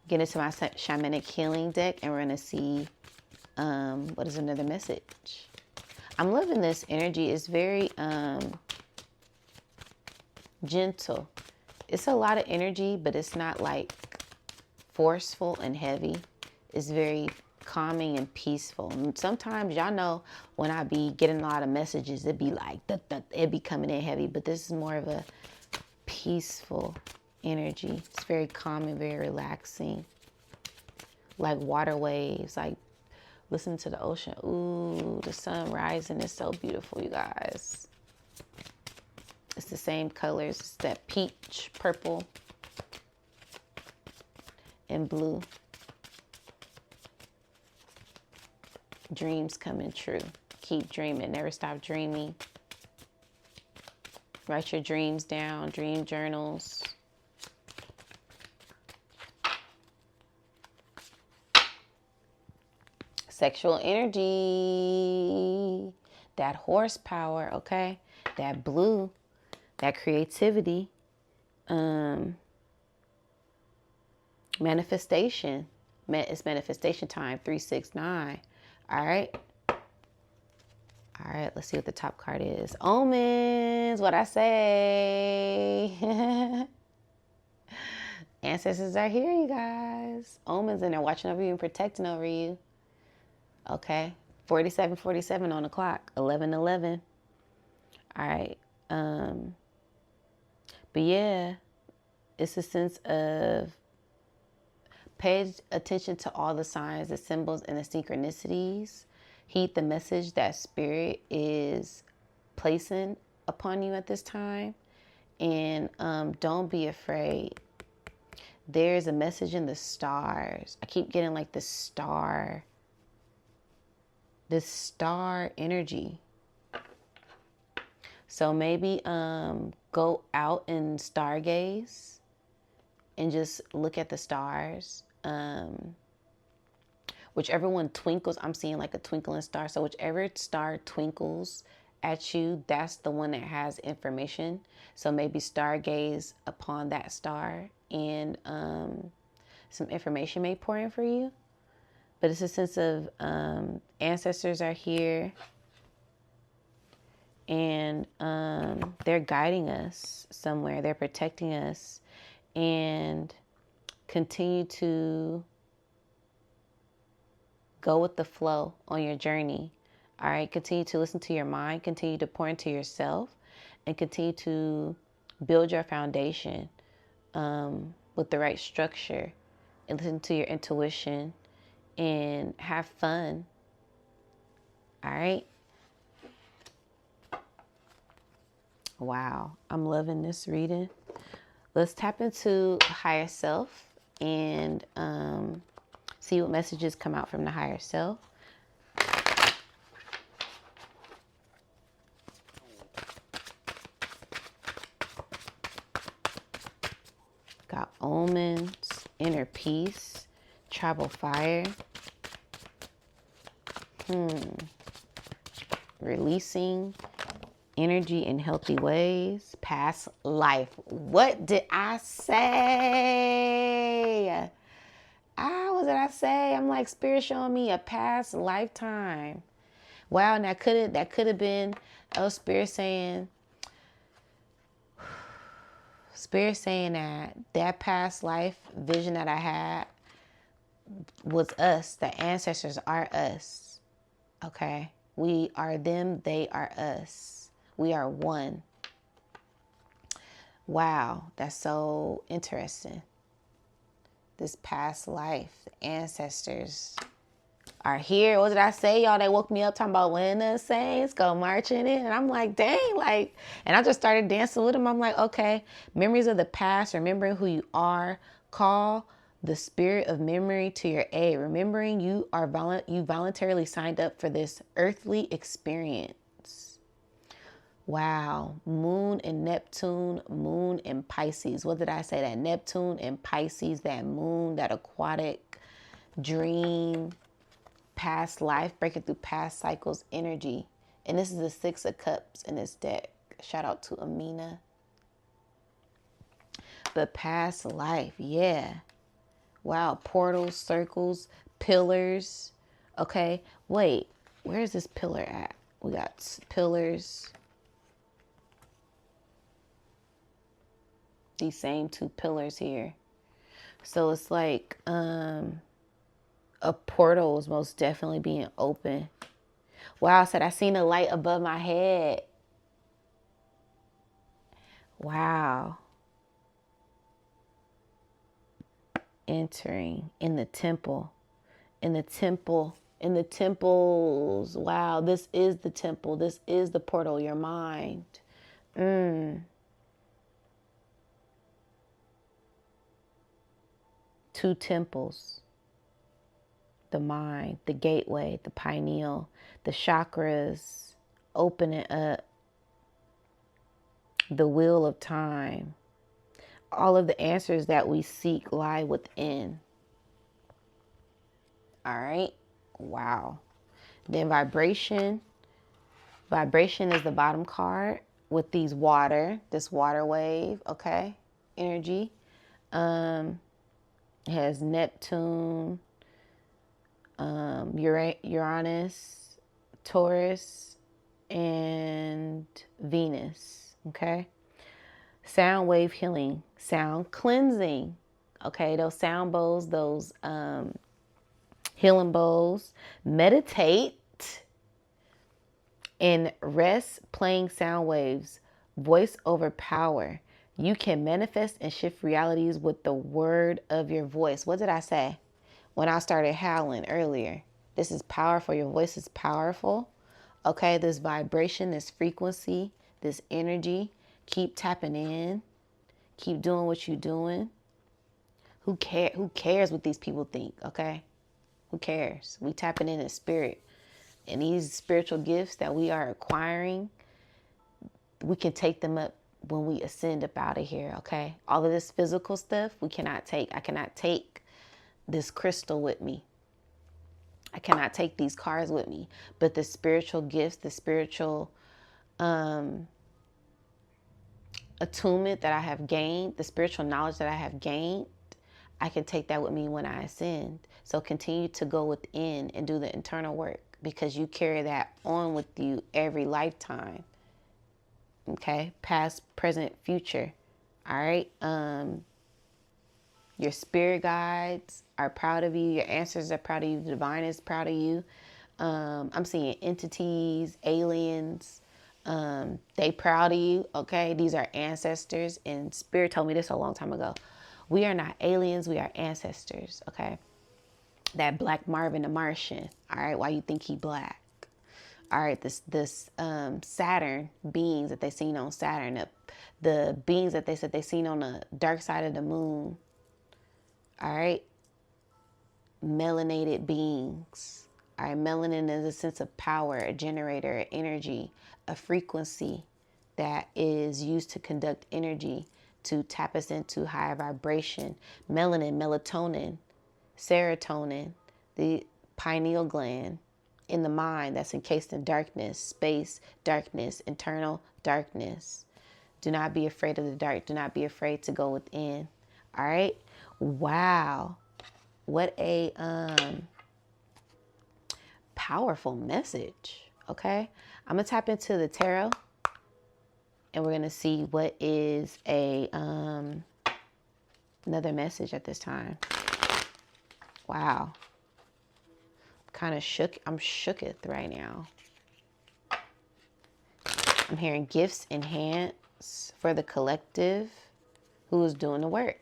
Get into my shamanic healing deck and we're going to see what is another message. I'm loving this energy. It's very gentle. It's a lot of energy, but it's not like forceful and heavy. It's very calming and peaceful. And sometimes, y'all know, when I be getting a lot of messages, it'd be like, it'd be coming in heavy. But this is more of a peaceful energy. It's very calming, very relaxing. Like water waves, like listen to the ocean. Ooh, the sun rising is so beautiful, you guys. It's the same colors. It's that peach, purple, and blue. Dreams coming true. Keep dreaming. Never stop dreaming. Write your dreams down. Dream journals. Sexual energy. That horsepower, okay? That blue. That creativity. Manifestation. It's manifestation time. 369. All right. All right. Let's see what the top card is. Omens. What I say. Ancestors are here, you guys. Omens, and they're watching over you and protecting over you. Okay. 47:47 on the clock. 11:11. All right. But yeah, it's a sense of pay attention to all the signs, the symbols, and the synchronicities. Heed the message that Spirit is placing upon you at this time. And don't be afraid. There's a message in the stars. I keep getting like this star energy. So maybe go out and stargaze and just look at the stars. Whichever one twinkles, I'm seeing like a twinkling star. So whichever star twinkles at you, that's the one that has information. So maybe stargaze upon that star and some information may pour in for you. But it's a sense of ancestors are here and they're guiding us somewhere. They're protecting us, and continue to go with the flow on your journey. All right. Continue to listen to your mind, continue to pour into yourself, and continue to build your foundation with the right structure, and listen to your intuition and have fun. All right. Wow. I'm loving this reading. Let's tap into higher self and see what messages come out from the higher self. Got omens, inner peace, tribal fire, Releasing energy in healthy ways. Past life. What did I say? What did I say? I'm like, Spirit showing me a past lifetime. Wow, and that could have been Spirit saying that past life vision that I had was us. The ancestors are us. Okay? We are them, they are us. We are one. Wow, that's so interesting. This past life, the ancestors are here. What did I say, y'all? They woke me up talking about when the saints go marching in. And I'm like, dang, like, and I just started dancing with them. I'm like, okay, memories of the past, remembering who you are, call the spirit of memory to your aid. Remembering you voluntarily signed up for this earthly experience. Wow. Moon and Neptune, moon and Pisces. What did I say? That Neptune and Pisces, that moon, that aquatic dream, past life, breaking through past cycles energy. And this is the Six of Cups in this deck. Shout out to Amina. But past life, yeah. Wow, portals, circles, pillars. Okay, wait, where is this pillar at? We got pillars. These same two pillars here. So it's like a portal is most definitely being open. Wow, I said I seen a light above my head. Wow. Entering in the temple. In the temple. In the temples. Wow, this is the temple. This is the portal, your mind. Two temples. The mind, the gateway, the pineal, the chakras, opening up, the wheel of time. All of the answers that we seek lie within. All right. Wow. Then vibration. Vibration is the bottom card with this water wave, okay? Energy. It has Neptune, Uranus, Taurus, and Venus, okay? Sound wave healing, sound cleansing, okay? Those sound bowls, those healing bowls. Meditate and rest playing sound waves, voice over power. You can manifest and shift realities with the word of your voice. What did I say when I started howling earlier? This is powerful. Your voice is powerful. Okay, this vibration, this frequency, this energy. Keep tapping in. Keep doing what you're doing. Who cares what these people think, okay? Who cares? We tapping in spirit. And these spiritual gifts that we are acquiring, we can take them up when we ascend up out of here, okay? All of this physical stuff, we cannot take. I cannot take this crystal with me. I cannot take these cars with me. But the spiritual gifts, the spiritual attunement that I have gained, the spiritual knowledge that I have gained, I can take that with me when I ascend. So continue to go within and do the internal work, because you carry that on with you every lifetime. Okay? Past, present, future. All right? Your spirit guides are proud of you. Your ancestors are proud of you. The divine is proud of you. I'm seeing entities, aliens. They proud of you. Okay? These are ancestors. And Spirit told me this a long time ago. We are not aliens. We are ancestors. Okay? That Black Marvin the Martian. All right? Why you think he black? All right, this Saturn beings that they seen on Saturn, the beings that they said they seen on the dark side of the moon. All right, melanated beings. All right, melanin is a sense of power, a generator, energy, a frequency that is used to conduct energy to tap us into higher vibration. Melanin, melatonin, serotonin, the pineal gland. in the mind that's encased in darkness, space, darkness, internal darkness. Do not be afraid of the dark. Do not be afraid to go within. All right. Wow. What a powerful message. Okay. I'm going to tap into the tarot and we're going to see what is a another message at this time. Wow. Kind of shook. I'm shooketh right now. I'm hearing gifts in hands for the collective who is doing the work.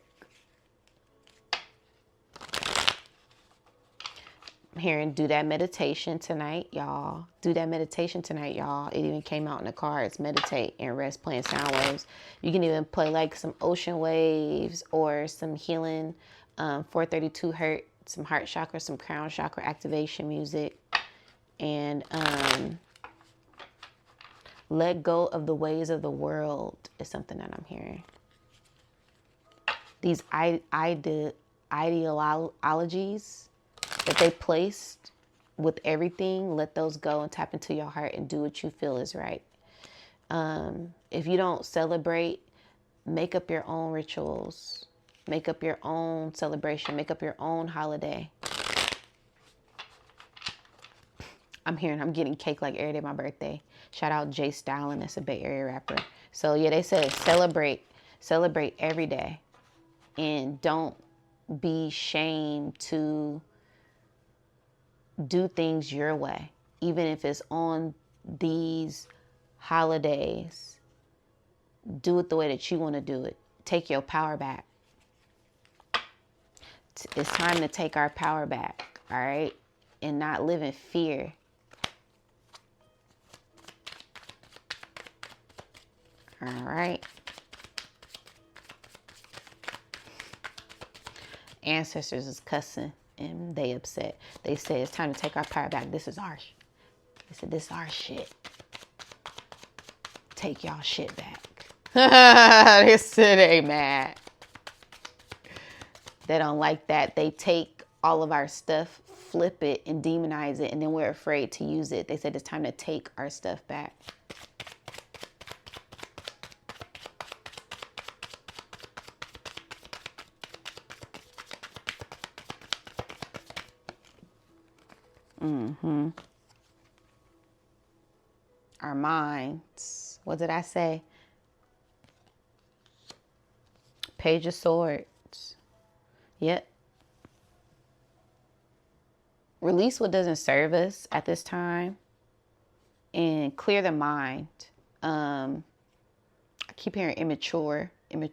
I'm hearing do that meditation tonight, y'all. Do that meditation tonight, y'all. It even came out in the cards. Meditate and rest playing sound waves. You can even play like some ocean waves or some healing 432 hertz, some heart chakra, some crown chakra activation music. And let go of the ways of the world is something that I'm hearing. These ideologies that they placed with everything, let those go and tap into your heart and do what you feel is right. If you don't celebrate, make up your own rituals. Make up your own celebration. Make up your own holiday. I'm getting cake like every day my birthday. Shout out Jay Stalin, that's a Bay Area rapper. So yeah, they said celebrate every day. And don't be shamed to do things your way. Even if it's on these holidays, do it the way that you want to do it. Take your power back. It's time to take our power back, all right? And not live in fear. All right. Ancestors is cussing and they upset. They said it's time to take our power back. This is ours. They said this is our shit. Take y'all shit back. They said they mad. They don't like that. They take all of our stuff, flip it and demonize it, and then we're afraid to use it. They said it's time to take our stuff back. Our minds. What did I say? Page of Swords. Yep. Release what doesn't serve us at this time and clear the mind. I keep hearing immature. Don't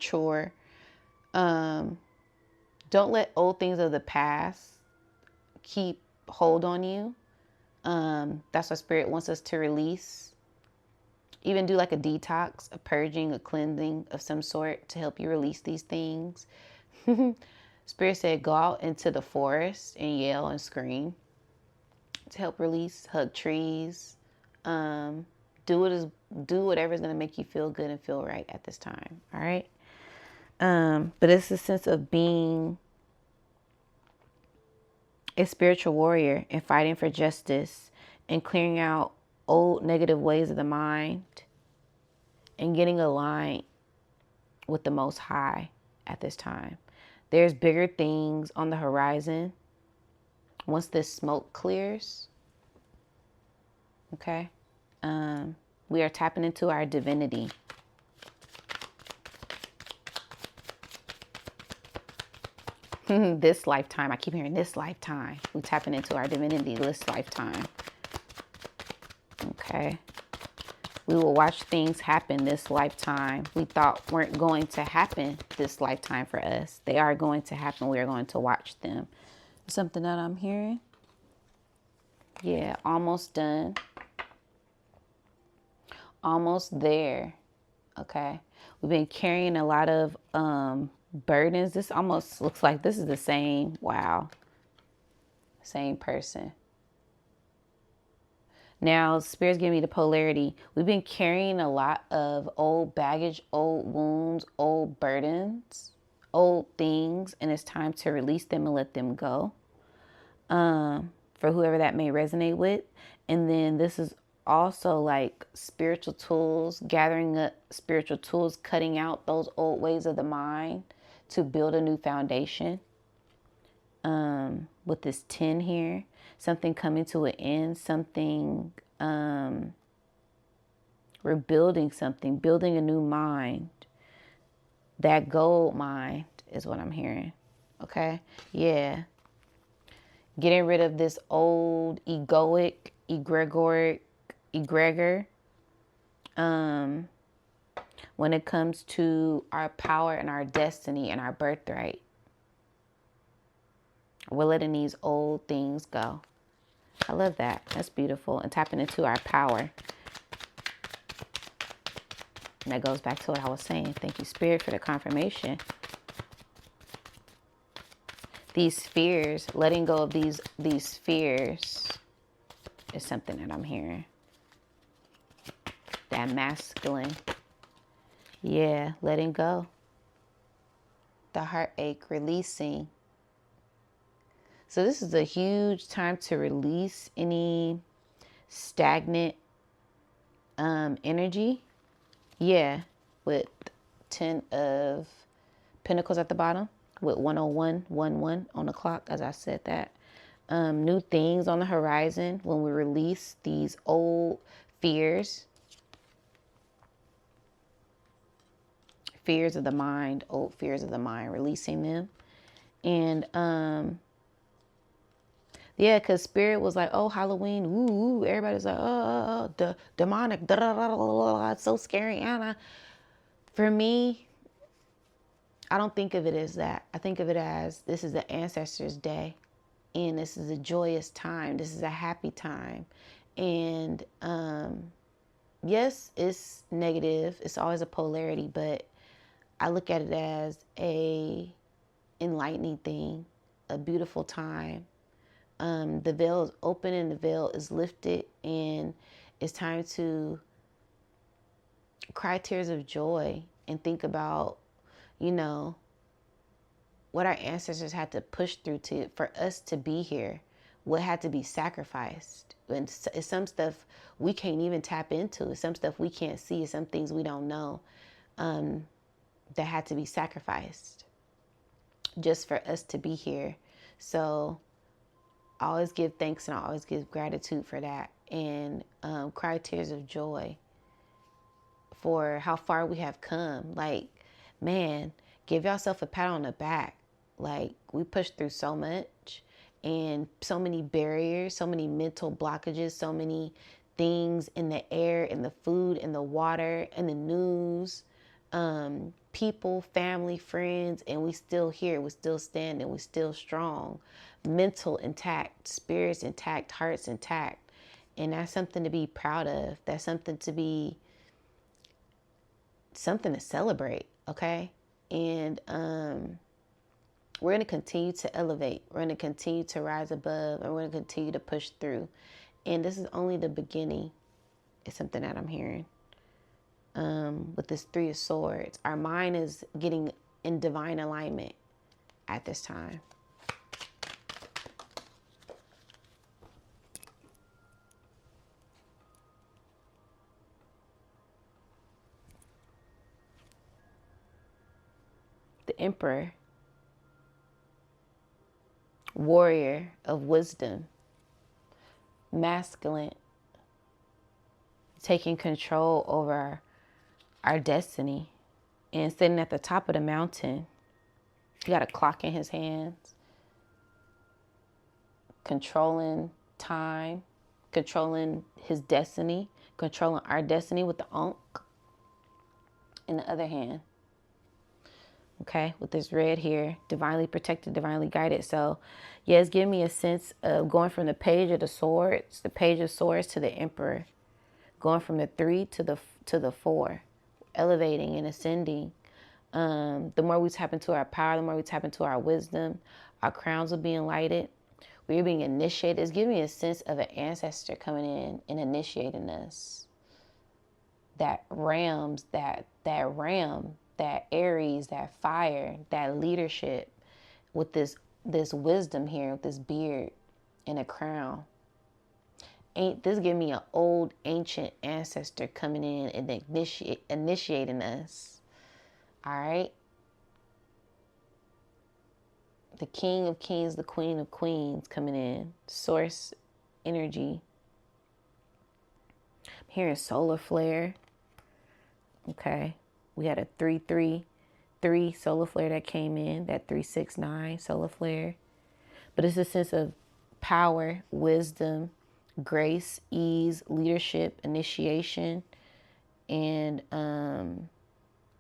let old things of the past keep hold on you. That's what Spirit wants us to release. Even do like a detox, a purging, a cleansing of some sort to help you release these things. Spirit said go out into the forest and yell and scream to help release. Hug trees. Do whatever is going to make you feel good and feel right at this time. All right. But it's a sense of being a spiritual warrior and fighting for justice and clearing out old negative ways of the mind and getting aligned with the Most High at this time. There's bigger things on the horizon once this smoke clears. Okay. We are tapping into our divinity. This lifetime. I keep hearing this lifetime. We're tapping into our divinity this lifetime. Okay. We will watch things happen this lifetime we thought weren't going to happen this lifetime for us. They are going to happen. We are going to watch them. Something that I'm hearing. Yeah, almost done. Almost there. Okay. We've been carrying a lot of burdens. This almost looks like this is the same. Wow. Same person. Now, Spirit's giving me the polarity. We've been carrying a lot of old baggage, old wounds, old burdens, old things, and it's time to release them and let them go. For for whoever that may resonate with. And then this is also like spiritual tools, gathering up spiritual tools, cutting out those old ways of the mind to build a new foundation. With this 10 here, something coming to an end, something, we're building something, building a new mind. That gold mind is what I'm hearing. Okay. Yeah. Getting rid of this old egoic, egregor, when it comes to our power and our destiny and our birthright. We're letting these old things go. I love that. That's beautiful. And tapping into our power. And that goes back to what I was saying. Thank you, Spirit, for the confirmation. These fears, letting go of these fears is something that I'm hearing. That masculine. Yeah, letting go. The heartache, releasing. So this is a huge time to release any stagnant energy. Yeah, with 10 of Pentacles at the bottom, with 10111 on the clock, as I said that. New things on the horizon when we release these old fears. Fears of the mind, old fears of the mind, releasing them. And yeah, because Spirit was like, oh, Halloween, ooh, everybody's like, the demonic, it's so scary, Anna. For me, I don't think of it as that. I think of it as this is the Ancestors' Day, and this is a joyous time. This is a happy time. And yes, it's negative. It's always a polarity, but I look at it as a enlightening thing, a beautiful time. The veil is open and the veil is lifted, and it's time to cry tears of joy and think about, you know, what our ancestors had to push through for us to be here, what had to be sacrificed. And it's some stuff we can't even tap into. It's some stuff we can't see. It's some things we don't know that had to be sacrificed just for us to be here. So I always give thanks and I always give gratitude for that, and cry tears of joy for how far we have come. Like, man, give yourself a pat on the back. Like, we pushed through so much, and so many barriers, so many mental blockages, so many things in the air, in the food, in the water, in the news, people, family, friends, and we still here, we still standing, we still strong, mental intact, spirits intact, hearts intact. And that's something to be proud of. That's something to be, something to celebrate, okay? And we're going to continue to elevate. We're going to continue to rise above, and we're going to continue to push through. And this is only the beginning. It's something that I'm hearing. With this 3 of Swords, our mind is getting in divine alignment at this time. The Emperor, warrior of wisdom, masculine, taking control over our destiny, and sitting at the top of the mountain. He got a clock in his hands, controlling time, controlling his destiny, controlling our destiny with the Ankh in the other hand. Okay, with this red here, divinely protected, divinely guided. So, yeah, it's giving me a sense of going from the Page of Swords to the Emperor, going from the 3 to the 4, elevating and ascending. The more we tap into our power, the more we tap into our wisdom, our crowns will be enlightened. We're being initiated. It's giving me a sense of an ancestor coming in and initiating us. That rams, that ram, that Aries, that fire, that leadership, with this wisdom here, with this beard, and a crown. This give me an old ancient ancestor coming in and initiating us. All right. The King of Kings, the Queen of Queens coming in. Source energy. I'm hearing solar flare. Okay. We had a 333 solar flare that came in. That 369 solar flare. But it's a sense of power, wisdom, grace, ease, leadership, initiation, and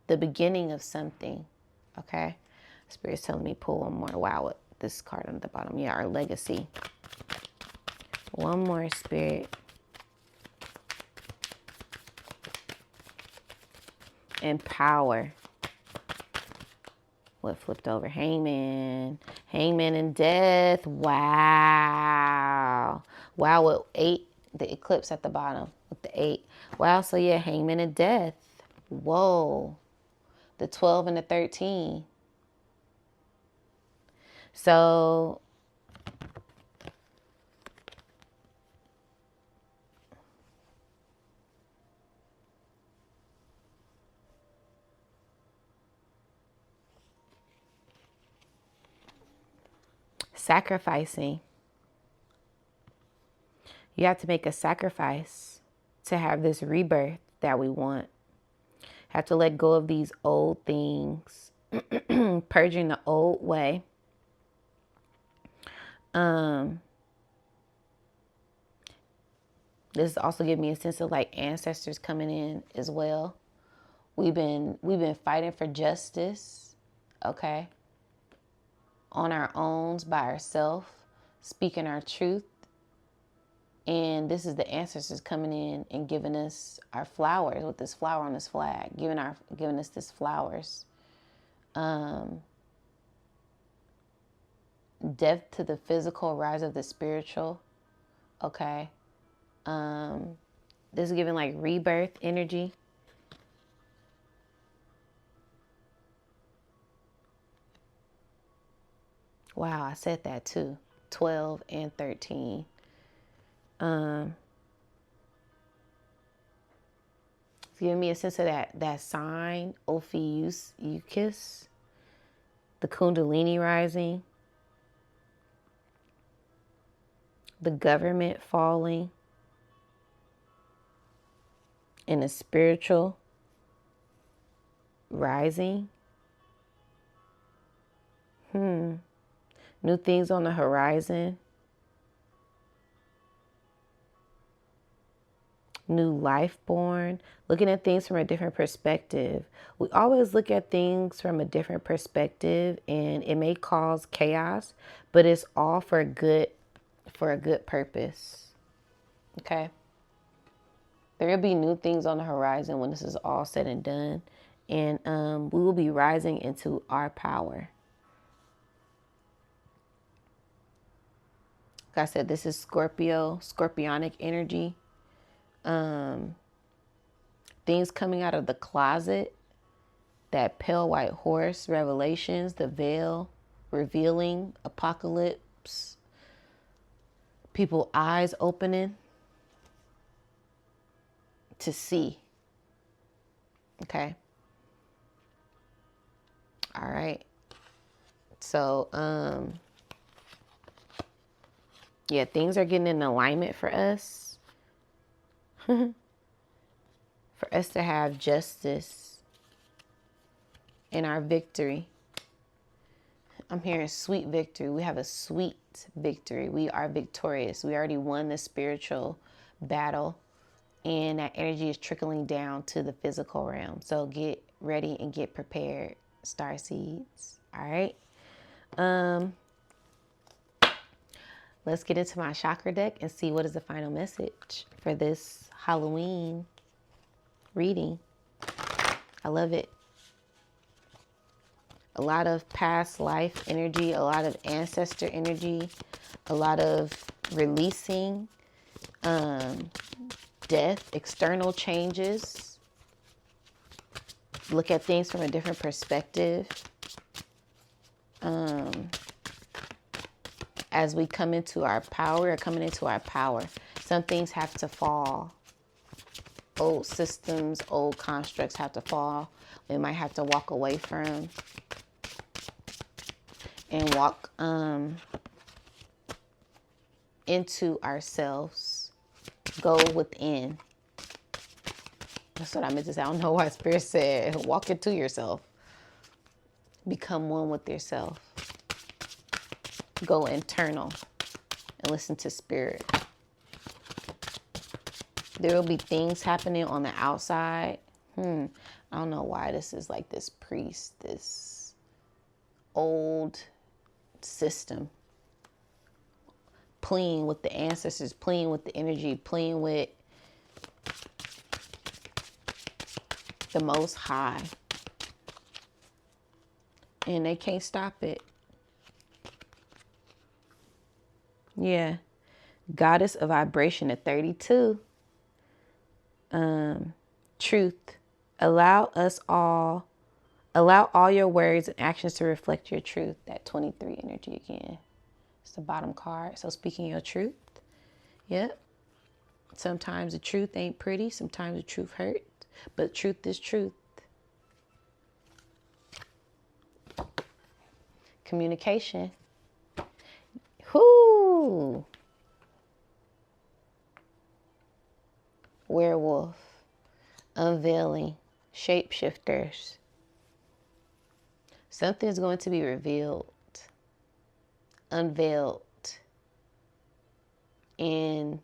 the beginning of something. Okay. Spirit's telling me pull one more. Wow, this card on the bottom. Yeah, our legacy. One more, Spirit. And power. What flipped over? Hangman. Hangman and death. Wow. Wow, with 8. The eclipse at the bottom with the 8. Wow, so yeah, hangman and death. Whoa. The 12 and the 13. So sacrificing. You have to make a sacrifice to have this rebirth that we want. Have to let go of these old things. Purging the old way. This is also giving me a sense of like ancestors coming in as well. We've been fighting for justice, okay? On our own, by ourselves, speaking our truth. And this is the ancestors coming in and giving us our flowers with this flower on this flag, giving us this flowers. Death to the physical, rise of the spiritual. Okay. This is giving like rebirth energy. Wow, I said that too. 12 and 13. It's giving me a sense of that sign, Ophiuchus, the Kundalini rising, the government falling, and the spiritual rising. New things on the horizon. New life born. Looking at things from a different perspective. We always look at things from a different perspective, and it may cause chaos, but it's all for a good purpose. Okay. There will be new things on the horizon when this is all said and done. And we will be rising into our power. Like I said, this is scorpionic energy. Things coming out of the closet. That pale white horse, revelations, the veil, revealing, apocalypse. People eyes opening to see. Okay. All right. So, yeah, things are getting in alignment for us. For us to have justice in our victory. I'm hearing sweet victory. We have a sweet victory. We are victorious. We already won the spiritual battle. And that energy is trickling down to the physical realm. So get ready and get prepared, star seeds. All right. Let's get into my chakra deck and see what is the final message for this Halloween reading. I love it. A lot of past life energy, a lot of ancestor energy, a lot of releasing, death, external changes. Look at things from a different perspective. as we come into our power, or coming into our power, some things have to fall. Old systems, old constructs have to fall. We might have to walk away from and walk into ourselves. Go within. That's what I meant to say. I don't know why Spirit said walk into yourself. Become one with yourself. Go internal and listen to Spirit. There will be things happening on the outside. I don't know why this is like this priest, this old system, playing with the ancestors, playing with the energy, playing with the Most High. And they can't stop it. Yeah. Goddess of vibration at 32. Truth. Allow all your words and actions to reflect your truth. That 23 energy again. It's the bottom card. So speaking your truth. Yep. Sometimes the truth ain't pretty. Sometimes the truth hurts. But truth is truth. Communication. Whoo! Werewolf. Unveiling. Shapeshifters. Something's going to be revealed. Unveiled. And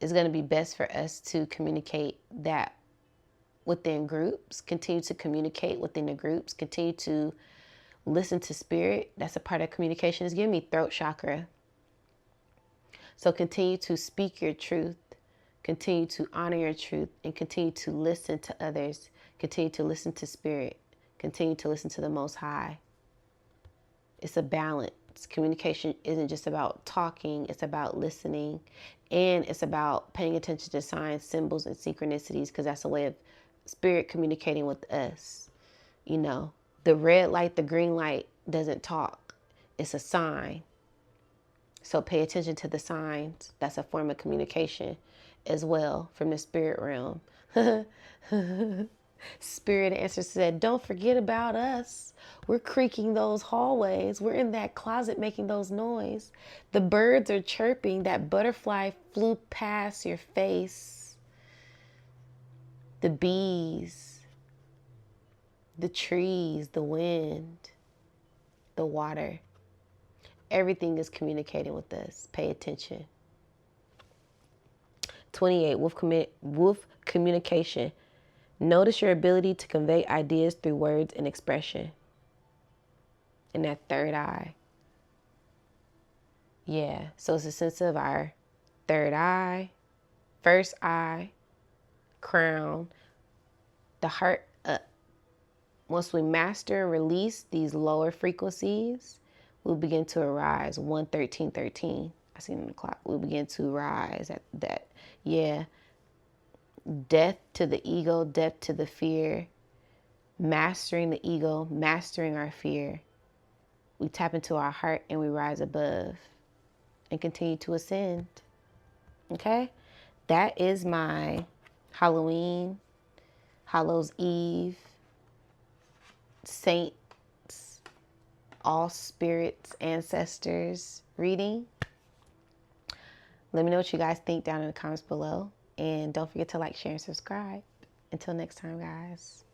it's going to be best for us to communicate that within groups. Continue to communicate within the groups. Continue to listen to Spirit. That's a part of communication. It's giving me throat chakra. So continue to speak your truth. Continue to honor your truth. And continue to listen to others. Continue to listen to Spirit. Continue to listen to the Most High. It's a balance. Communication isn't just about talking. It's about listening. And it's about paying attention to signs, symbols, and synchronicities, because that's a way of Spirit communicating with us. You know, the red light, the green light doesn't talk. It's a sign. So pay attention to the signs. That's a form of communication as well from the spirit realm. Spirit answer said, don't forget about us. We're creaking those hallways. We're in that closet making those noise. The birds are chirping. That butterfly flew past your face. The bees, the trees, the wind, the water. Everything is communicating with us. Pay attention. 28, wolf communication. Notice your ability to convey ideas through words and expression. And that third eye. Yeah, so it's a sense of our third eye, first eye, crown, the heart up. Once we master and release these lower frequencies, we'll begin to arise. 11313. I seen in the clock. We'll begin to rise at that. Yeah. Death to the ego, death to the fear. Mastering the ego, mastering our fear. We tap into our heart and we rise above and continue to ascend. Okay? That is my Halloween, Hallows Eve, Saints, all spirits, ancestors reading. Let me know what you guys think down in the comments below. And don't forget to like, share, and subscribe. Until next time, guys.